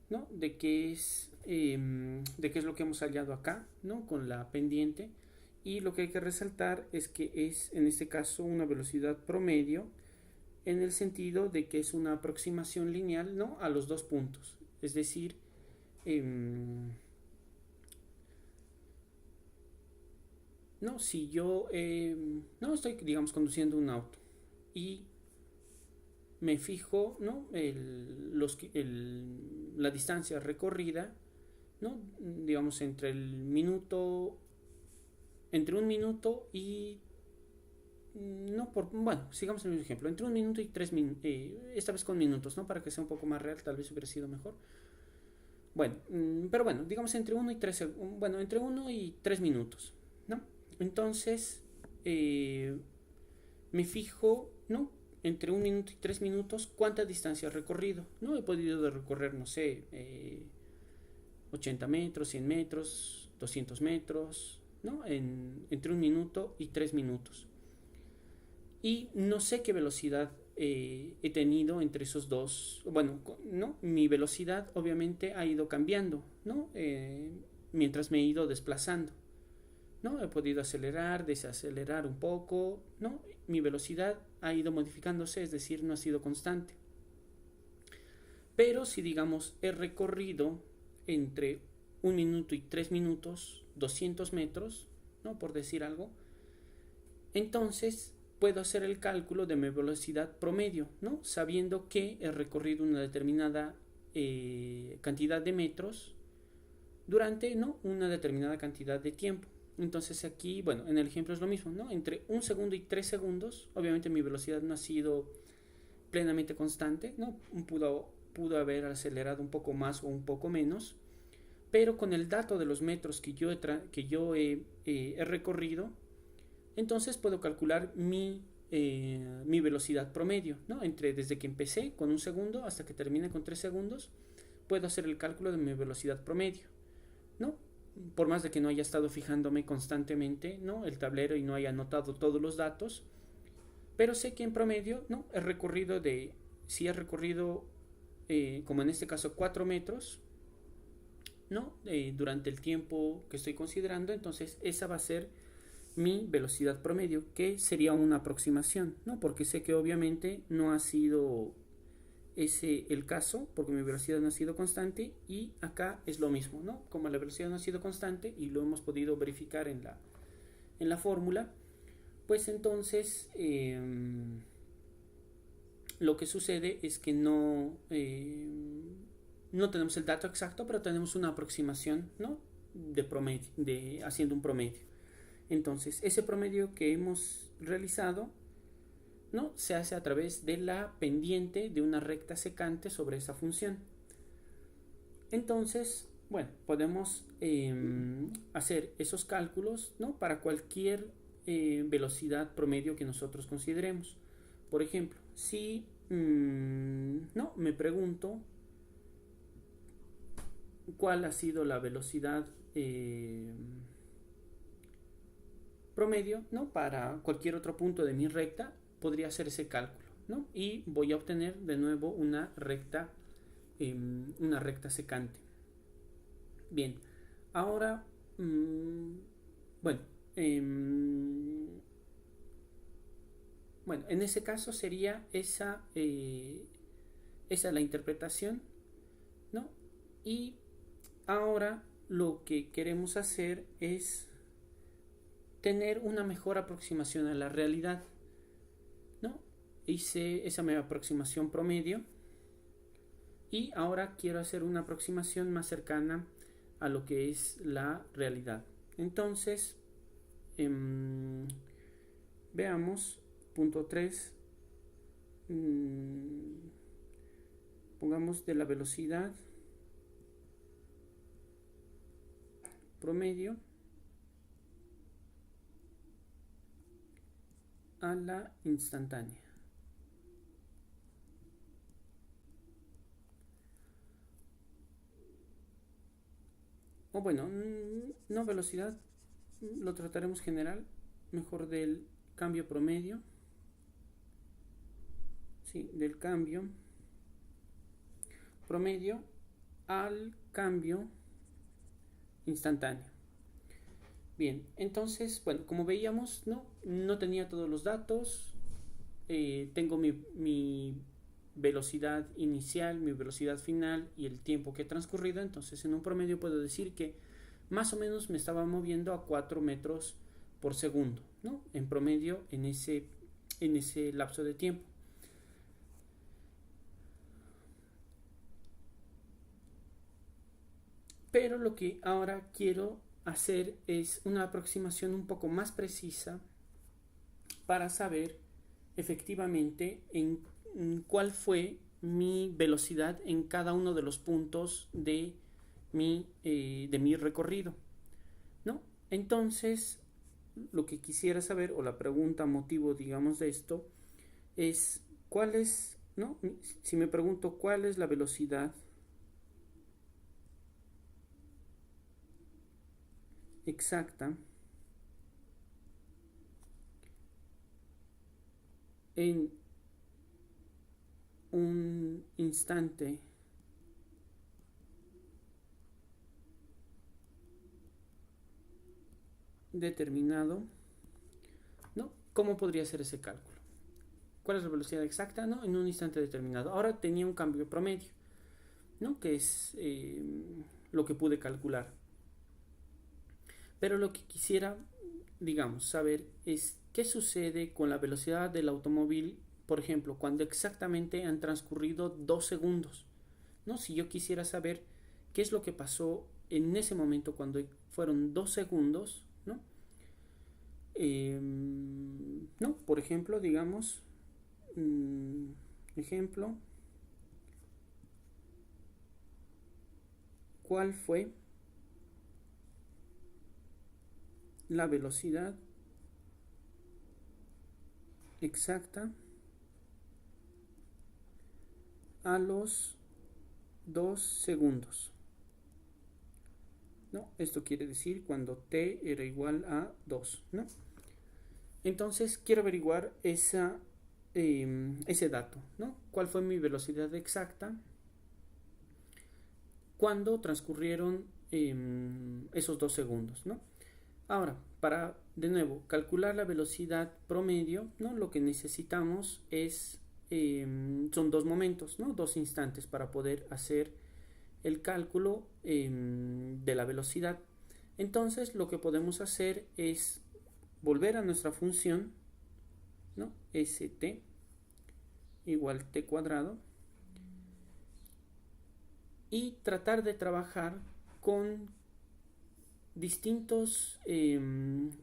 Speaker 1: ¿no? De qué es lo que hemos hallado acá, ¿no? Con la pendiente. Y lo que hay que resaltar es que es en este caso una velocidad promedio en el sentido de que es una aproximación lineal, ¿no? A los dos puntos. Es decir, no, si yo no estoy, digamos, conduciendo un auto y me fijo, ¿no? La distancia recorrida, ¿no? Digamos entre un minuto y no por, bueno, sigamos el mismo ejemplo, entre 1 minuto y 3 minutos, esta vez con minutos, ¿no? Para que sea un poco más real, tal vez hubiera sido mejor. Bueno, pero bueno, digamos entre 1 y 3 minutos, ¿no? Entonces, me fijo, ¿no? Entre 1 minuto y 3 minutos, ¿cuánta distancia he recorrido? ¿No? He podido recorrer, no sé, 80 metros, 100 metros, 200 metros, ¿no? Entre 1 minuto y 3 minutos. Y no sé qué velocidad he tenido entre esos dos. Bueno, ¿no? Mi velocidad obviamente ha ido cambiando, ¿no? Mientras me he ido desplazando, ¿no? He podido acelerar, desacelerar un poco, ¿no? Mi velocidad ha ido modificándose, es decir, no ha sido constante. Pero si digamos he recorrido entre 1 minuto y 3 minutos 200 metros, ¿no? Por decir algo, entonces puedo hacer el cálculo de mi velocidad promedio, ¿no? Sabiendo que he recorrido una determinada cantidad de metros durante, ¿no? Una determinada cantidad de tiempo. Entonces aquí, bueno, en el ejemplo es lo mismo, ¿no? Entre 1 segundo y 3 segundos, obviamente mi velocidad no ha sido plenamente constante, ¿no? Pudo haber acelerado un poco más o un poco menos, pero con el dato de los metros que yo he recorrido, entonces puedo calcular mi velocidad promedio, ¿no? Desde que empecé con 1 segundo hasta que termine con 3 segundos, puedo hacer el cálculo de mi velocidad promedio, ¿no? Por más de que no haya estado fijándome constantemente, ¿no? El tablero y no haya anotado todos los datos, pero sé que en promedio, ¿no? Si he recorrido, como en este caso, 4 metros, ¿no? Durante el tiempo que estoy considerando, entonces esa va a ser mi velocidad promedio, que sería una aproximación, ¿no? Porque sé que obviamente no ha sido ese el caso, porque mi velocidad no ha sido constante, y acá es lo mismo, ¿no? Como la velocidad no ha sido constante y lo hemos podido verificar en la fórmula, pues entonces lo que sucede es que no tenemos el dato exacto, pero tenemos una aproximación, ¿no? De promedio, haciendo un promedio. Entonces, ese promedio que hemos realizado, ¿no? Se hace a través de la pendiente de una recta secante sobre esa función. Entonces, bueno, podemos hacer esos cálculos, ¿no? Para cualquier velocidad promedio que nosotros consideremos. Por ejemplo, si no, me pregunto cuál ha sido la velocidad promedio, ¿no? Para cualquier otro punto de mi recta, podría hacer ese cálculo, ¿no? Y voy a obtener de nuevo una recta secante. Bien, ahora, bueno, en ese caso sería esa la interpretación, ¿no? Y ahora lo que queremos hacer es tener una mejor aproximación a la realidad, ¿no? Hice esa mi aproximación promedio y ahora quiero hacer una aproximación más cercana a lo que es la realidad. Entonces, veamos, punto 3, pongamos de la velocidad promedio a la instantánea. O bueno, no velocidad, lo trataremos general, mejor del cambio promedio, ¿sí? Del cambio promedio al cambio instantáneo. Bien, entonces, bueno, como veíamos, no tenía todos los datos, tengo mi velocidad inicial, mi velocidad final y el tiempo que he transcurrido. Entonces en un promedio puedo decir que más o menos me estaba moviendo a 4 metros por segundo, ¿no? En promedio en ese lapso de tiempo. Pero lo que ahora quiero hacer es una aproximación un poco más precisa para saber efectivamente en cuál fue mi velocidad en cada uno de los puntos de mi recorrido, ¿no? Entonces, lo que quisiera saber, o la pregunta motivo, digamos, de esto, es cuál es, ¿no? Si me pregunto cuál es la velocidad exacta en un instante determinado, ¿no? ¿Cómo podría ser ese cálculo? ¿Cuál es la velocidad exacta, ¿no? En un instante determinado. Ahora tenía un cambio promedio, ¿no? Que es lo que pude calcular. Pero lo que quisiera, digamos, saber es qué sucede con la velocidad del automóvil, por ejemplo, cuando exactamente han transcurrido 2 segundos, ¿no? Si yo quisiera saber qué es lo que pasó en ese momento cuando fueron 2 segundos, ¿no? ¿No? Por ejemplo, digamos, ejemplo, ¿cuál fue la velocidad exacta a los 2 segundos? ¿No? Esto quiere decir cuando t era igual a 2, ¿no? Entonces quiero averiguar ese dato, ¿no? ¿Cuál fue mi velocidad exacta cuando transcurrieron esos 2 segundos, ¿no? Ahora, para, de nuevo, calcular la velocidad promedio, ¿no? Lo que necesitamos es, son 2 momentos, ¿no? 2 instantes para poder hacer el cálculo de la velocidad. Entonces, lo que podemos hacer es volver a nuestra función, ¿no? St igual t cuadrado, y tratar de trabajar con distintos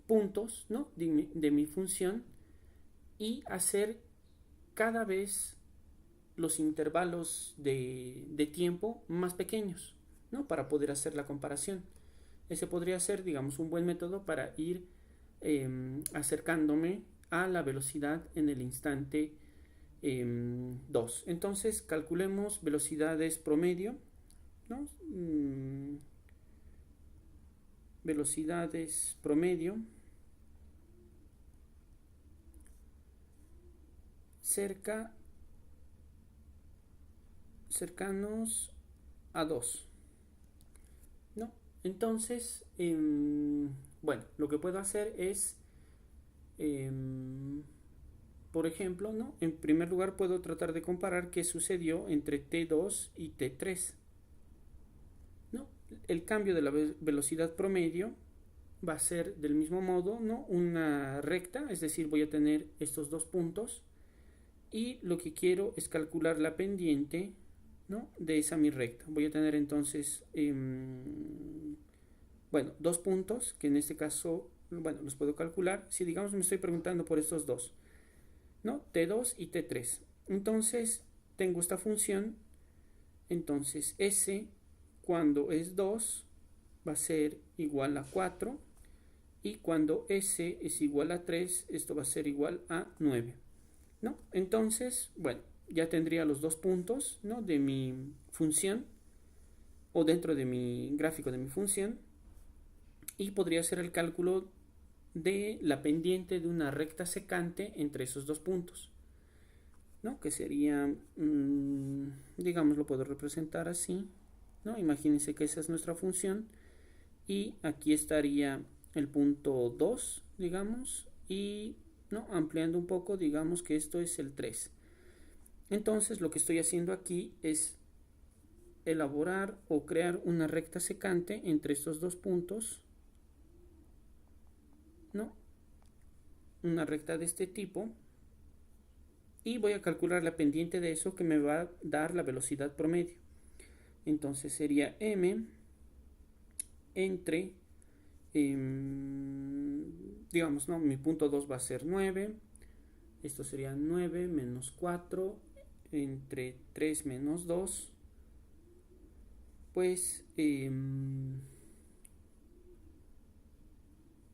Speaker 1: puntos, ¿no? de mi función, y hacer cada vez los intervalos de tiempo más pequeños, ¿no? Para poder hacer la comparación. Ese podría ser, digamos, un buen método para ir acercándome a la velocidad en el instante 2. Entonces calculemos velocidades promedio, ¿no? Velocidades promedio cercanos a 2, ¿no? Entonces, bueno, lo que puedo hacer es, por ejemplo, ¿no? En primer lugar puedo tratar de comparar qué sucedió entre T2 y T3, ¿no? El cambio de la velocidad promedio va a ser del mismo modo, ¿no? Una recta, es decir, voy a tener estos 2 puntos y lo que quiero es calcular la pendiente, ¿no? De esa mi recta. Voy a tener entonces, bueno, 2 puntos que en este caso, bueno, los puedo calcular. Si digamos me estoy preguntando por estos 2, ¿no? T2 y T3. Entonces tengo esta función. Entonces S cuando es 2 va a ser igual a 4, y cuando S es igual a 3, esto va a ser igual a 9, ¿no? Entonces, bueno, ya tendría los 2 puntos, ¿no? De mi función, o dentro de mi gráfico de mi función, y podría hacer el cálculo de la pendiente de una recta secante entre esos 2 puntos, ¿no? Que sería, digamos, lo puedo representar así, ¿no? Imagínense que esa es nuestra función, y aquí estaría el punto 2, digamos, y, ¿no? Ampliando un poco, digamos que esto es el 3. Entonces lo que estoy haciendo aquí es elaborar o crear una recta secante entre estos 2 puntos, ¿no? Una recta de este tipo, y voy a calcular la pendiente de eso, que me va a dar la velocidad promedio. Entonces sería m entre, digamos, ¿no? Mi punto 2 va a ser 9. Esto sería 9 menos 4 entre 3 menos 2. Pues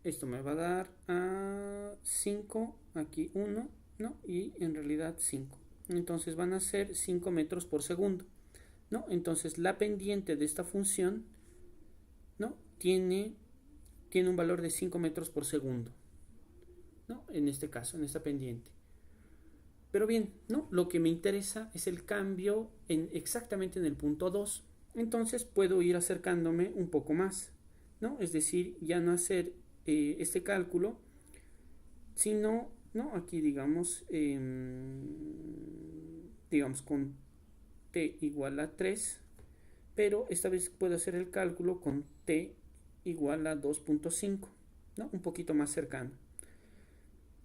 Speaker 1: esto me va a dar a 5, aquí 1, ¿no? Y en realidad 5. Entonces van a ser 5 metros por segundo, ¿no? Entonces la pendiente de esta función, ¿no? Tiene un valor de 5 metros por segundo, ¿no? En este caso, en esta pendiente. Pero bien, ¿no? Lo que me interesa es el cambio exactamente en el punto 2. Entonces puedo ir acercándome un poco más, ¿no? Es decir, ya no hacer este cálculo, sino, ¿no? Aquí digamos, digamos con t igual a 3, pero esta vez puedo hacer el cálculo con t igual a 2.5, ¿no? Un poquito más cercano.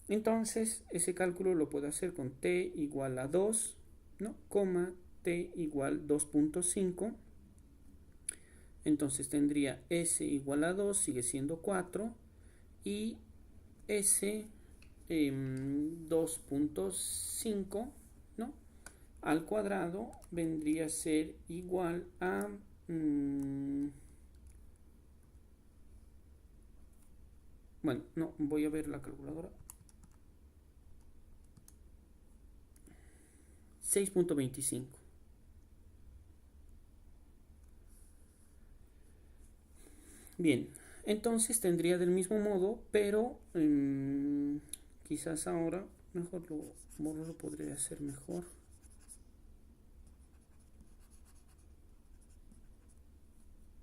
Speaker 1: Entonces ese cálculo lo puedo hacer con t igual a 2, ¿no? Coma t igual 2.5. Entonces tendría s igual a 2, sigue siendo 4, y s 2.5, ¿no? Al cuadrado vendría a ser igual a bueno, no, voy a ver la calculadora. 6.25. Bien, entonces tendría del mismo modo, pero quizás ahora mejor lo podría hacer mejor.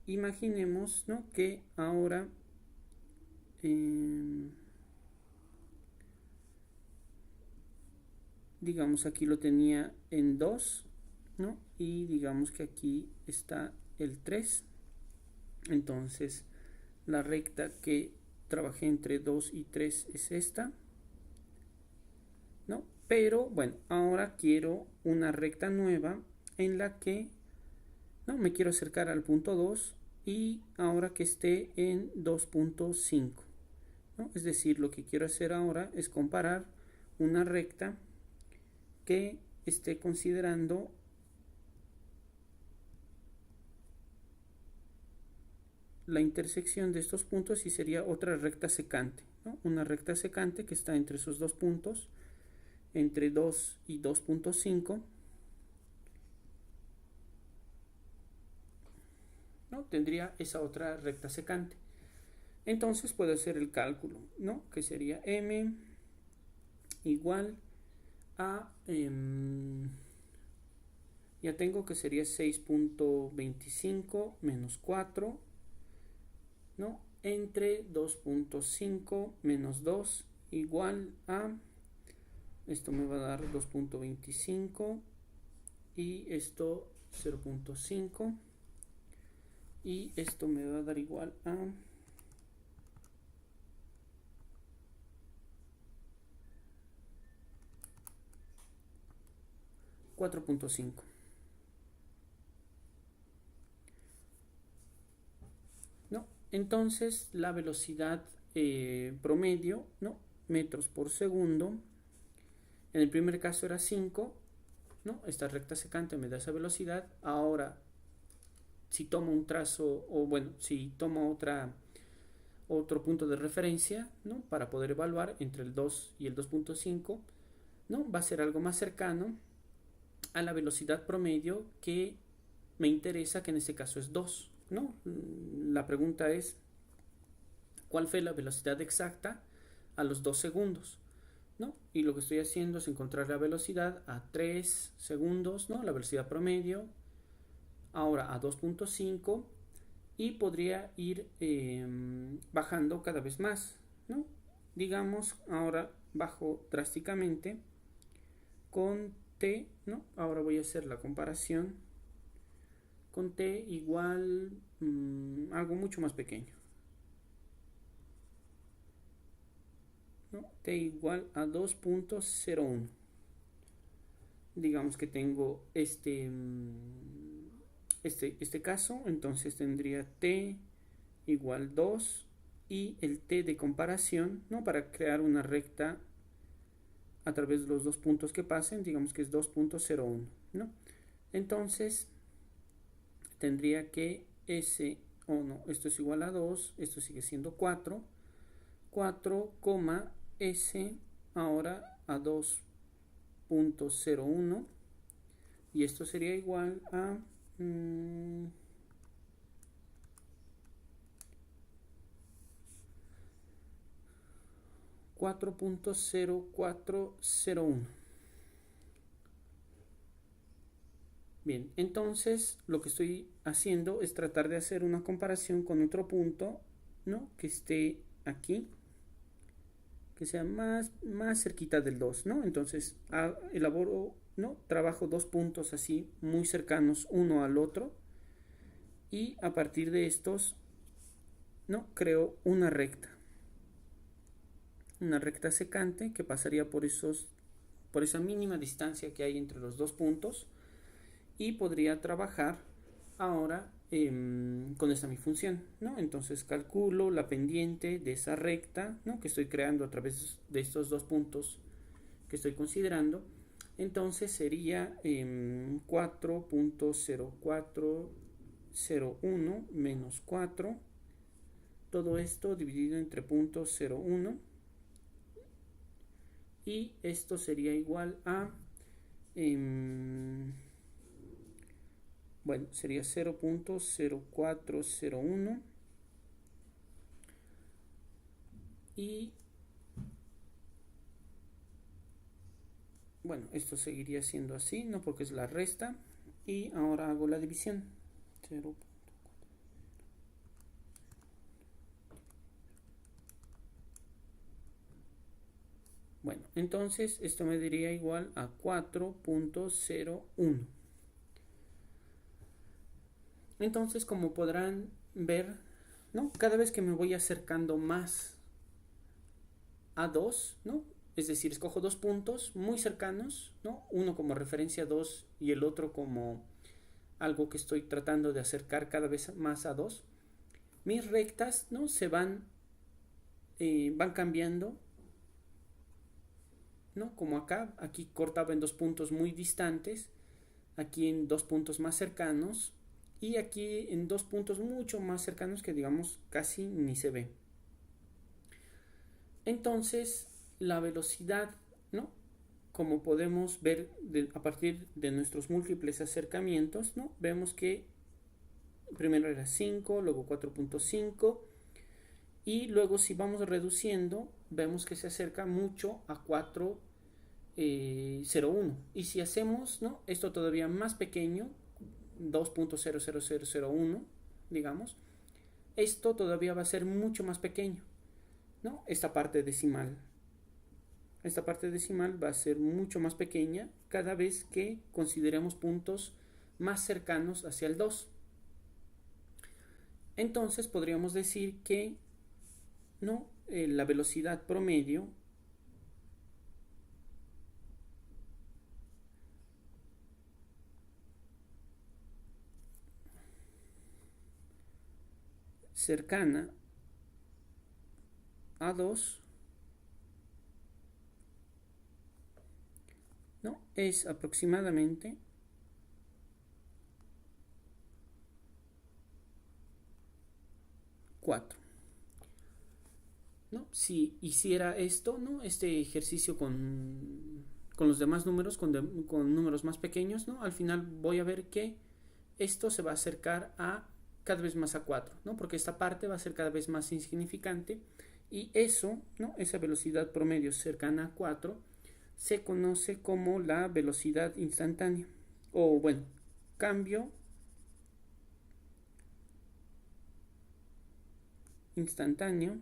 Speaker 1: Imaginemos, ¿no? Que ahora digamos aquí lo tenía en 2, ¿no? Y digamos que aquí está el 3. Entonces la recta que trabajé entre 2 y 3 es esta, ¿no? Pero bueno, ahora quiero una recta nueva en la que, ¿no? Me quiero acercar al punto 2 y ahora que esté en 2.5, ¿no? Es decir, lo que quiero hacer ahora es comparar una recta que esté considerando la intersección de estos puntos y sería otra recta secante, ¿no? Una recta secante que está entre esos dos puntos, entre 2 y 2.5, ¿no? Tendría esa otra recta secante. Entonces puedo hacer el cálculo, ¿no? Que sería m igual a ya tengo que sería 6.25 menos 4, ¿no? Entre 2.5 menos 2 igual a, esto me va a dar 2.25 y esto 0.5 y esto me va a dar igual a 4.5. ¿No? Entonces la velocidad promedio, ¿no? Metros por segundo, en el primer caso era 5, ¿no? Esta recta secante me da esa velocidad. Ahora, si tomo un trazo, o bueno, si tomo otro punto de referencia, ¿no? Para poder evaluar entre el 2 y el 2.5, ¿no? Va a ser algo más cercano a la velocidad promedio que me interesa, que en este caso es 2, ¿no? La pregunta es, ¿cuál fue la velocidad exacta a los 2 segundos? ¿No? Y lo que estoy haciendo es encontrar la velocidad a 3 segundos, ¿no? La velocidad promedio, ahora a 2.5, y podría ir bajando cada vez más, ¿no? Digamos, ahora bajo drásticamente con t, ¿no? Ahora voy a hacer la comparación con t igual algo mucho más pequeño, ¿no? T igual a 2.01. Digamos que tengo este caso, entonces tendría t igual 2 y el t de comparación, ¿no? Para crear una recta a través de los dos puntos que pasen, digamos que es 2.01, ¿no? Entonces tendría que S, no, esto es igual a 2, esto sigue siendo 4, 4, S ahora a 2.01 y esto sería igual a 4.0401. Bien, entonces lo que estoy haciendo es tratar de hacer una comparación con otro punto, ¿no? Que esté aquí, que sea más cerquita del 2, ¿no? Entonces elaboro, ¿no? Trabajo dos puntos así muy cercanos uno al otro y a partir de estos, ¿no? Creo una recta secante que pasaría por esa mínima distancia que hay entre los dos puntos y podría trabajar ahora con esta mi función, ¿no? Entonces calculo la pendiente de esa recta, ¿no? Que estoy creando a través de estos dos puntos que estoy considerando. Entonces sería 4.0401 menos 4, todo esto dividido entre 0.01 y esto sería igual a bueno, sería 0.0401 y bueno, esto seguiría siendo así, no porque es la resta y ahora hago la división. 0. Bueno, entonces esto me daría igual a 4.01. Entonces, como podrán ver, ¿no? Cada vez que me voy acercando más a 2, ¿no? Es decir, escojo dos puntos muy cercanos, ¿no? Uno como referencia a 2 y el otro como algo que estoy tratando de acercar cada vez más a 2. Mis rectas, ¿no? Se van cambiando, ¿no? Como acá, aquí cortaba en dos puntos muy distantes, aquí en dos puntos más cercanos y aquí en dos puntos mucho más cercanos que digamos casi ni se ve. Entonces la velocidad, ¿no? Como podemos ver a partir de nuestros múltiples acercamientos, ¿no? Vemos que primero era 5, luego 4.5 y luego si vamos reduciendo vemos que se acerca mucho a 4.01 y si hacemos, ¿no? Esto todavía más pequeño, 2.00001, digamos, esto todavía va a ser mucho más pequeño, ¿no? Esta parte decimal va a ser mucho más pequeña cada vez que consideremos puntos más cercanos hacia el 2. Entonces podríamos decir que, ¿no? La velocidad promedio cercana a 2, ¿no? Es aproximadamente 4, ¿no? Si hiciera esto, ¿no? Este ejercicio con los demás números, con números más pequeños, ¿no? Al final voy a ver que esto se va a acercar a cada vez más a 4, ¿no? Porque esta parte va a ser cada vez más insignificante y eso, ¿no? Esa velocidad promedio cercana a 4 se conoce como la velocidad instantánea o bueno, cambio instantáneo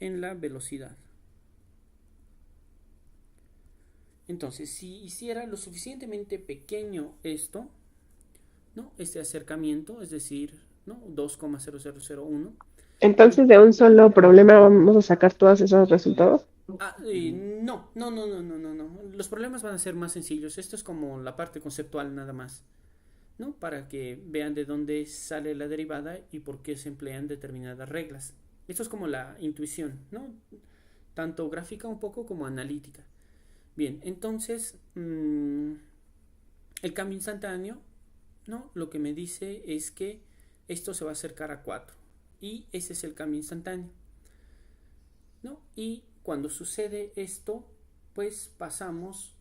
Speaker 1: en la velocidad. Entonces, si hiciera lo suficientemente pequeño esto, ¿no? Este acercamiento, es decir, ¿no? 2,0001.
Speaker 2: Entonces, de un solo problema vamos a sacar todos esos resultados.
Speaker 1: No. Los problemas van a ser más sencillos. Esto es como la parte conceptual nada más, ¿no? Para que vean de dónde sale la derivada y por qué se emplean determinadas reglas. Esto es como la intuición, ¿no? Tanto gráfica un poco como analítica. Bien, entonces, el cambio instantáneo, ¿no? Lo que me dice es que esto se va a acercar a 4. Y ese es el cambio instantáneo, ¿no? Y cuando sucede esto, pues pasamos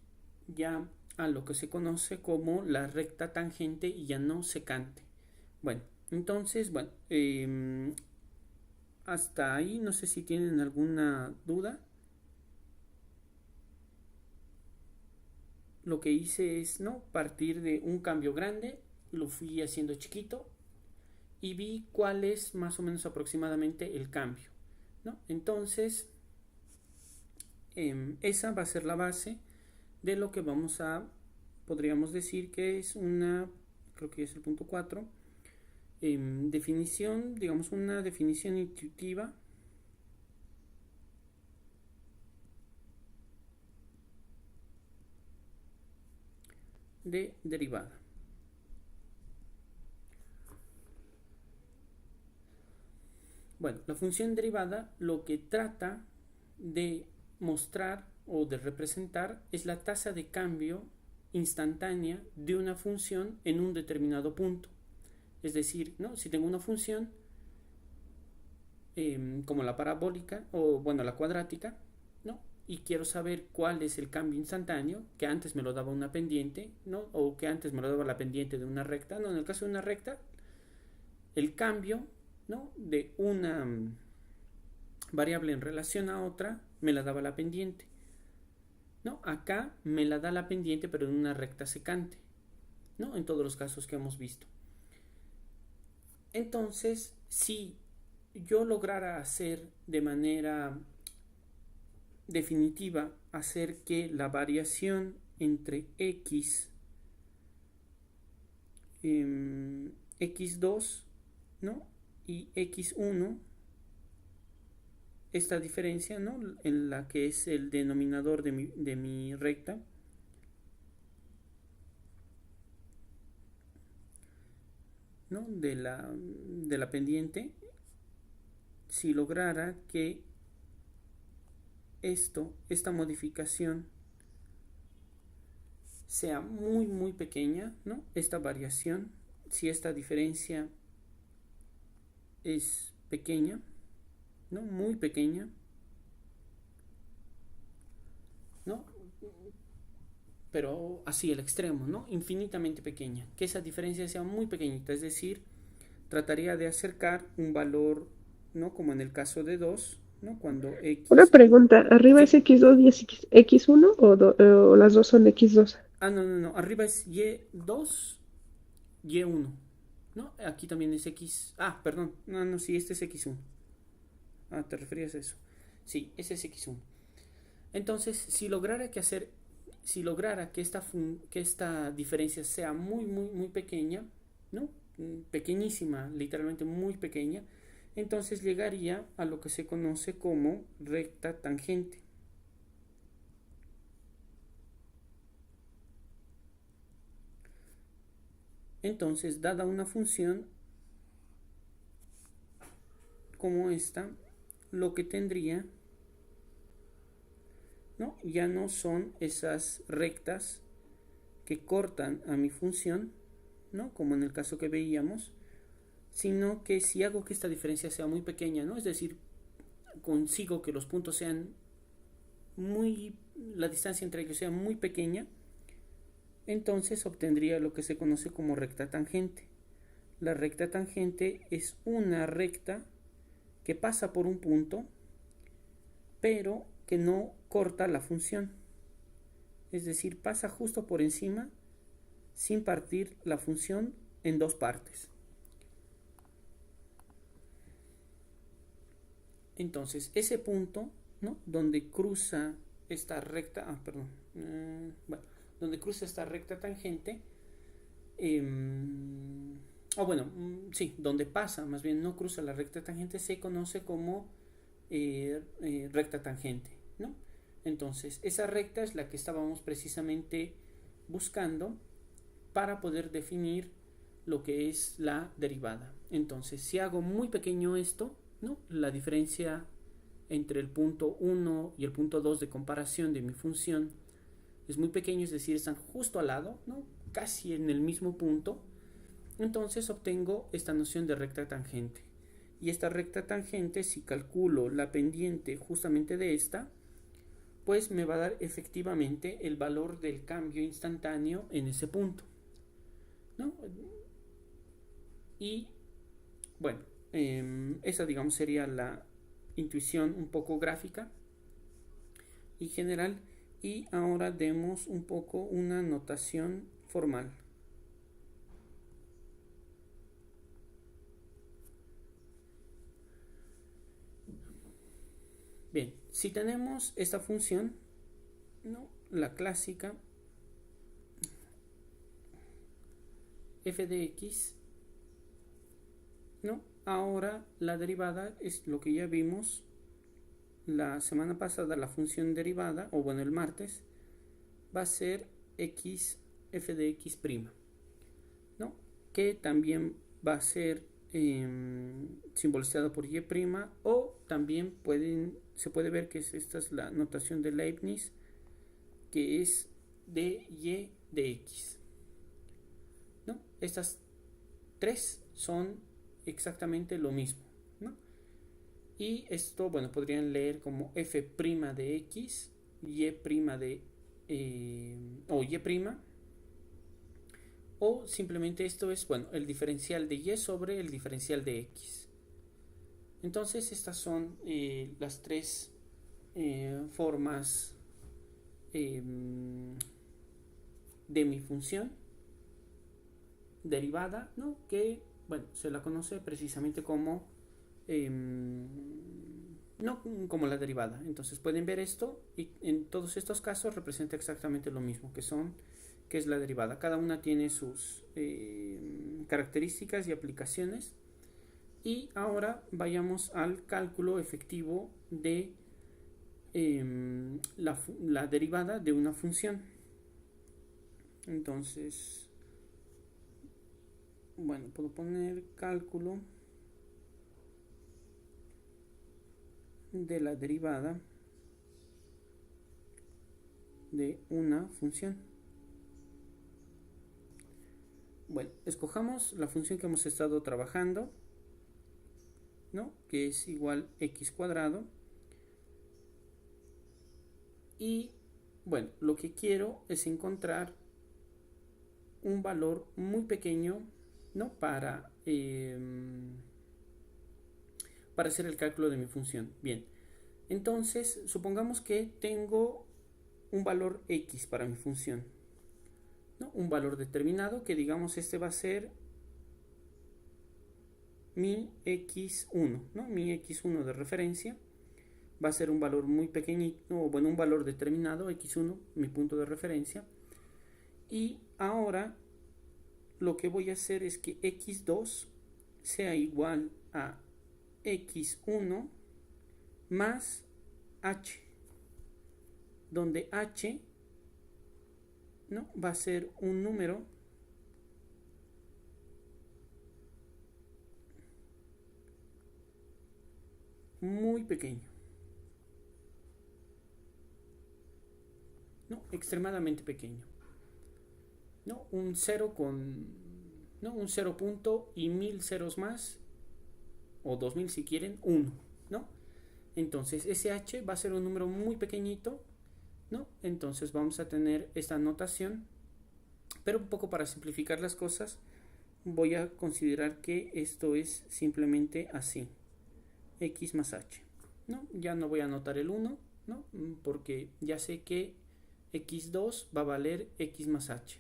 Speaker 1: ya a lo que se conoce como la recta tangente y ya no secante. Bueno, entonces, hasta ahí no sé si tienen alguna duda. Lo que hice es, ¿no?, partir de un cambio grande, lo fui haciendo chiquito y vi cuál es más o menos aproximadamente el cambio, ¿no? Entonces, esa va a ser la base de lo que podríamos decir que es creo que es el punto 4, definición, digamos una definición intuitiva de derivada. Bueno, la función derivada lo que trata de mostrar o de representar es la tasa de cambio instantánea de una función en un determinado punto. Es decir, ¿no?, si tengo una función como la parabólica o bueno, la cuadrática, ¿no?, y quiero saber cuál es el cambio instantáneo, que antes me lo daba una pendiente, ¿no?, o que antes me lo daba la pendiente de una recta. No, en el caso de una recta, el cambio, ¿no?, de una variable en relación a otra me la daba la pendiente, ¿no? Acá me la da la pendiente, pero en una recta secante, ¿no?, en todos los casos que hemos visto. Entonces, si yo lograra hacer de manera definitiva, hacer que la variación entre x2, ¿no?, y x1, esta diferencia, ¿no?, en la que es el denominador de mi recta, ¿no?, de la pendiente, si lograra que esta modificación sea muy pequeña, ¿no?, esta variación, si esta diferencia es pequeña, ¿no?, muy pequeña, ¿no?, pero así el extremo, ¿no?, infinitamente pequeña, que esa diferencia sea muy pequeñita, es decir, trataría de acercar un valor, ¿no?, como en el caso de 2, ¿no?, cuando
Speaker 2: Una
Speaker 1: x...
Speaker 2: pregunta, ¿arriba es
Speaker 1: Sí.
Speaker 2: X2 y es X1 o las dos son X2?
Speaker 1: No, arriba es y2, y1, ¿no? Aquí también es x... perdón, no, sí, este es x1. ¿Te referías a eso? Sí, ese es x1. Entonces, si lograra que esta diferencia sea muy pequeña, ¿no?, pequeñísima, literalmente muy pequeña, entonces llegaría a lo que se conoce como recta tangente. Entonces, dada una función como esta, lo que tendría, ¿no?, ya no son esas rectas que cortan a mi función, ¿no?, como en el caso que veíamos, sino que si hago que esta diferencia sea muy pequeña, ¿no?, es decir, consigo que los puntos sean la distancia entre ellos sea muy pequeña, entonces obtendría lo que se conoce como recta tangente. La recta tangente es una recta que pasa por un punto, pero que no corta la función. Es decir, pasa justo por encima sin partir la función en dos partes. Entonces, ese punto, ¿no?, donde cruza esta recta, donde cruza esta recta tangente, sí, donde pasa, más bien no cruza la recta tangente, se conoce como recta tangente, ¿no? Entonces, esa recta es la que estábamos precisamente buscando para poder definir lo que es la derivada. Entonces, si hago muy pequeño esto, ¿no? La diferencia entre el punto 1 y el punto 2 de comparación de mi función es muy pequeño, es decir, están justo al lado, ¿no? Casi en el mismo punto. Entonces obtengo esta noción de recta tangente. Y esta recta tangente, si calculo la pendiente justamente de esta, pues me va a dar efectivamente el valor del cambio instantáneo en ese punto, ¿no? Y bueno, esa digamos sería la intuición un poco gráfica y general. Y ahora demos un poco una notación formal. Bien, si tenemos esta función, ¿no? La clásica f de x, ¿no? Ahora la derivada es lo que ya vimos la semana pasada, la función derivada, o bueno, el martes, va a ser x f de x prima, ¿no? Que también va a ser simbolizado por y prima, o también se puede ver que esta es la notación de Leibniz, que es de y de x, ¿no? Estas tres son exactamente lo mismo, ¿no? Y esto, bueno, podrían leer como f' de x, y' de o y', o simplemente esto es, bueno, el diferencial de y sobre el diferencial de x. Entonces estas son las tres formas de mi función derivada, ¿no? Que, bueno, se la conoce precisamente como no como la derivada. Entonces pueden ver esto y en todos estos casos representa exactamente lo mismo, que es la derivada. Cada una tiene sus características y aplicaciones. Y ahora vayamos al cálculo efectivo de la derivada de una función. Entonces, bueno, puedo poner cálculo de la derivada de una función. Bueno, escojamos la función que hemos estado trabajando, ¿no? Que es igual x cuadrado. Y bueno, lo que quiero es encontrar un valor muy pequeño, ¿no? Para hacer el cálculo de mi función. Bien, entonces supongamos que tengo un valor x para mi función, ¿no? Un valor determinado, que digamos este va a ser mi x1, ¿no? Mi x1 de referencia va a ser un valor muy pequeñito, o bueno, un valor determinado, x1, mi punto de referencia. Y ahora lo que voy a hacer es que x2 sea igual a x1 más h, donde h, ¿no? Va a ser un número muy pequeño, ¿no? Extremadamente pequeño, ¿no? Un 0 ¿no? Un 0 punto y 1000 ceros más, o 2000 si quieren, 1, ¿no? Entonces ese h va a ser un número muy pequeñito, ¿no? Entonces vamos a tener esta notación, pero un poco para simplificar las cosas voy a considerar que esto es simplemente así, x más h, ¿no? Ya no voy a anotar el 1, ¿no? Porque ya sé que x2 va a valer x más h.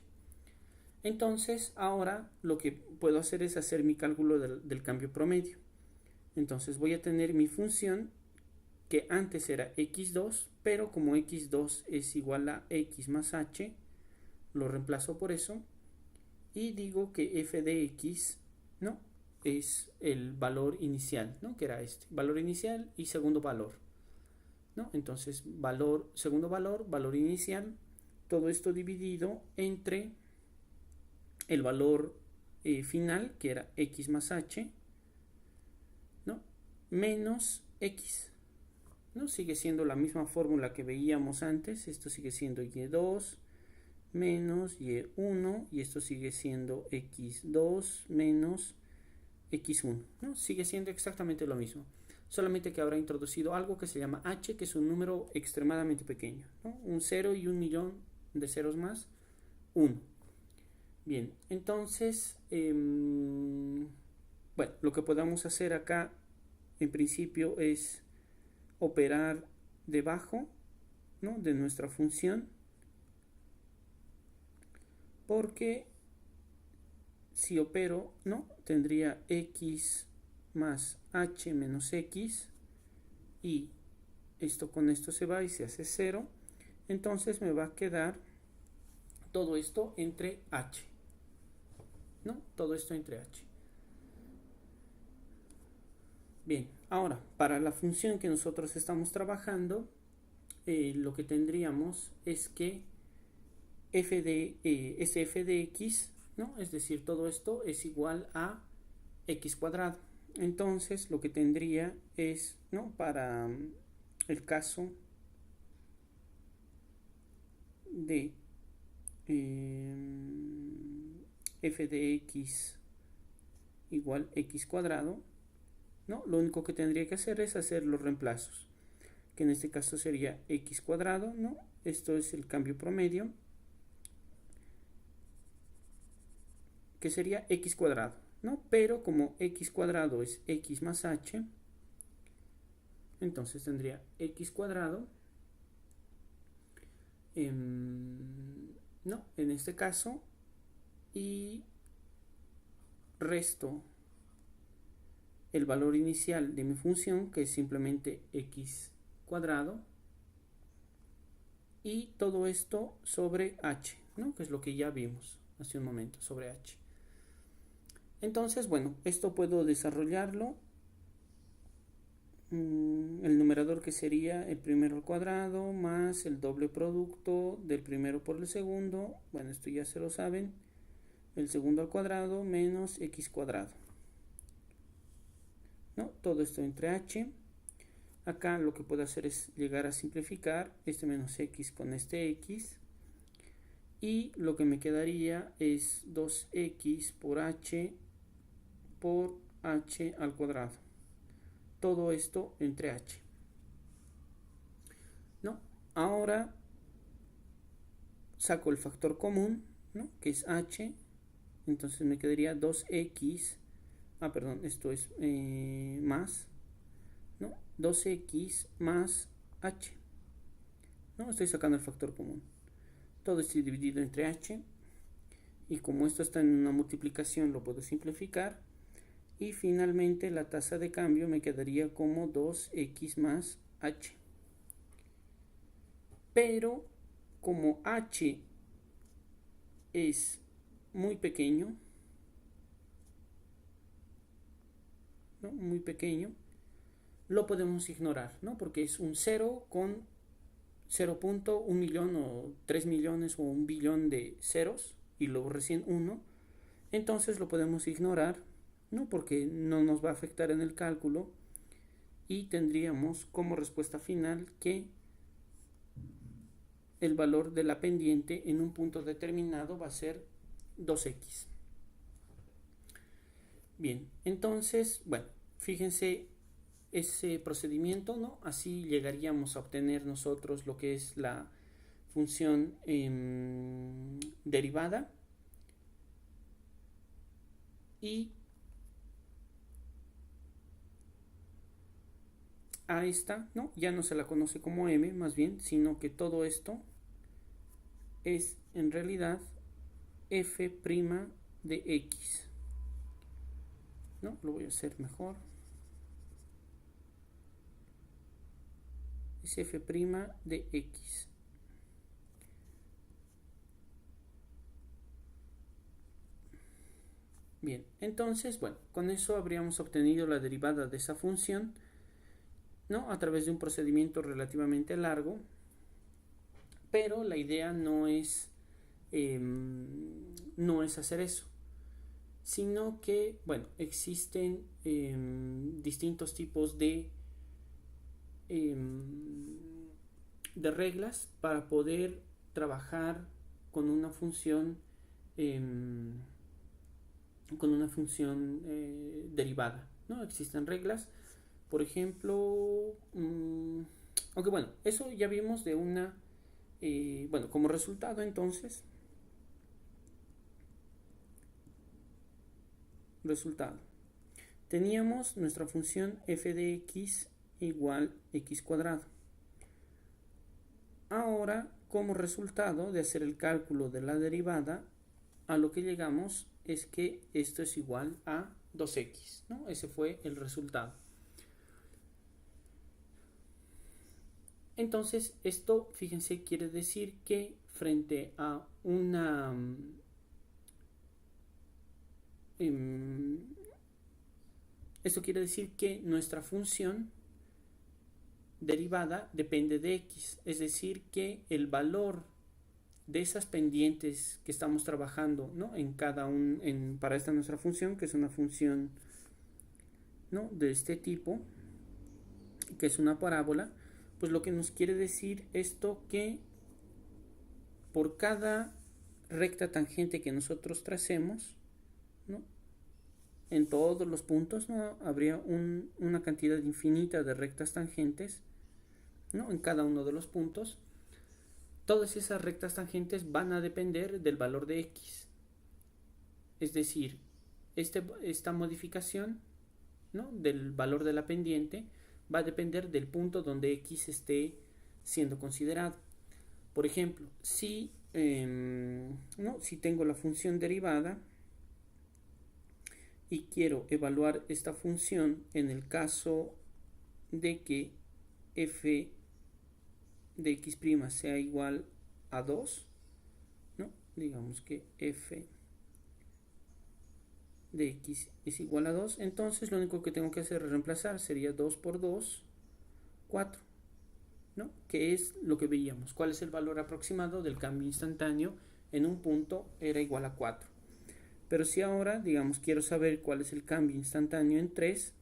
Speaker 1: Entonces ahora lo que puedo hacer es hacer mi cálculo del cambio promedio. Entonces voy a tener mi función que antes era x2, pero como x2 es igual a x más h, lo reemplazo por eso y digo que f de x, ¿no? Es el valor inicial, ¿no? Que era este valor inicial y segundo valor. ¿no? Entonces, segundo valor inicial, todo esto dividido entre el valor final, que era x más h, ¿no? Menos x, ¿no? Sigue siendo la misma fórmula que veíamos antes. Esto sigue siendo y2 menos y1, y esto sigue siendo x2 menos x1, ¿no? Sigue siendo exactamente lo mismo, solamente que habrá introducido algo que se llama h, que es un número extremadamente pequeño, ¿no? Un 0 y un millón de ceros más 1. Bien, entonces, bueno, lo que podamos hacer acá en principio es operar debajo, ¿no?, de nuestra función, porque si opero, ¿no?, tendría x más h menos x, y esto con esto se va y se hace 0. Entonces me va a quedar todo esto entre h, ¿no? Todo esto entre h. Bien, ahora, para la función que nosotros estamos trabajando, lo que tendríamos es que f de x, ¿no? Es decir, todo esto es igual a x cuadrado. Entonces, lo que tendría es, ¿no?, para el caso de f de x igual x cuadrado, ¿no?, lo único que tendría que hacer es hacer los reemplazos, que en este caso sería x cuadrado, ¿no? Esto es el cambio promedio, que sería x cuadrado, ¿no? Pero como x cuadrado es x más h, entonces tendría x cuadrado, ¿no?, en este caso, y resto el valor inicial de mi función, que es simplemente x cuadrado, y todo esto sobre h, ¿no?, que es lo que ya vimos hace un momento, sobre h. Entonces, bueno, esto puedo desarrollarlo. El numerador, que sería el primero al cuadrado más el doble producto del primero por el segundo, bueno, esto ya se lo saben, el segundo al cuadrado menos x cuadrado, ¿no? Todo esto entre h. Acá lo que puedo hacer es llegar a simplificar este menos x con este x, y lo que me quedaría es 2x por h al cuadrado, todo esto entre h, ¿no? Ahora saco el factor común, ¿no?, que es h. Entonces me quedaría 2x, perdón, esto es más, ¿no?, 2x más h, ¿no? Estoy sacando el factor común, todo esto dividido entre h, y como esto está en una multiplicación lo puedo simplificar, y finalmente la tasa de cambio me quedaría como 2x más h. Pero como h es muy pequeño, ¿no?, muy pequeño, lo podemos ignorar, ¿no?, porque es un 0 con 0.1 millón o 3 millones o 1 billón de ceros, y luego recién 1. Entonces lo podemos ignorar, ¿no?, porque no nos va a afectar en el cálculo, y tendríamos como respuesta final que el valor de la pendiente en un punto determinado va a ser 2x. Bien, entonces, bueno, fíjense ese procedimiento, ¿no? Así llegaríamos a obtener nosotros lo que es la función derivada, y a esta, ¿no?, ya no se la conoce como m, más bien, sino que todo esto es en realidad f' de x, ¿no? Lo voy a hacer mejor. Es f' de x. Bien, entonces, bueno, con eso habríamos obtenido la derivada de esa función, ¿no? A través de un procedimiento relativamente largo, pero la idea no es hacer eso, sino que, bueno, existen distintos tipos de reglas para poder trabajar con una función derivada, ¿no? Existen reglas, por ejemplo, aunque bueno, eso ya vimos de una, bueno, como resultado entonces, teníamos nuestra función f de x igual x cuadrado. Ahora, como resultado de hacer el cálculo de la derivada, a lo que llegamos es que esto es igual a 2x, ¿no? Ese fue el resultado. Entonces, esto, fíjense, quiere decir que frente a una esto quiere decir que nuestra función derivada depende de x, es decir, que el valor de esas pendientes que estamos trabajando, ¿no? Para esta nuestra función, que es una función, ¿no? De este tipo, que es una parábola, pues lo que nos quiere decir esto que por cada recta tangente que nosotros tracemos, ¿no? En todos los puntos, ¿no? Habría una cantidad infinita de rectas tangentes, ¿no? En cada uno de los puntos. Todas esas rectas tangentes van a depender del valor de x. Es decir, esta modificación, ¿no? Del valor de la pendiente va a depender del punto donde x esté siendo considerado. Por ejemplo, si tengo la función derivada y quiero evaluar esta función en el caso de que f de x' sea igual a 2, ¿no? Digamos que f de x es igual a 2, entonces lo único que tengo que hacer es reemplazar, sería 2 por 2, 4, ¿no? Que es lo que veíamos, cuál es el valor aproximado del cambio instantáneo en un punto era igual a 4. Pero si ahora, digamos, quiero saber cuál es el cambio instantáneo en 3,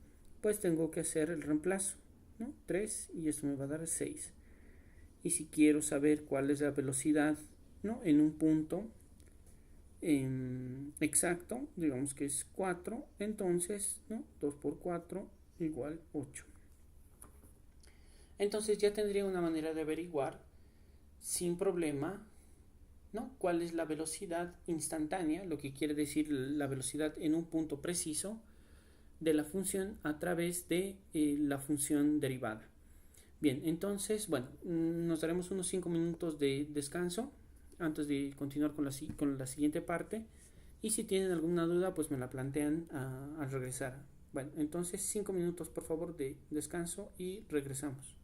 Speaker 1: pues tengo que hacer el reemplazo, ¿no? 3 y esto me va a dar 6. Y si quiero saber cuál es la velocidad, ¿no? En un punto exacto, digamos que es 4, entonces, ¿no? 2 por 4 igual 8. Entonces ya tendría una manera de averiguar sin problema, ¿no? Cuál es la velocidad instantánea, lo que quiere decir la velocidad en un punto preciso de la función a través de la función derivada. Bien, entonces, bueno, nos daremos unos 5 minutos de descanso antes de continuar con la siguiente parte, y si tienen alguna duda pues me la plantean al regresar. Bueno, entonces 5 minutos por favor de descanso y regresamos.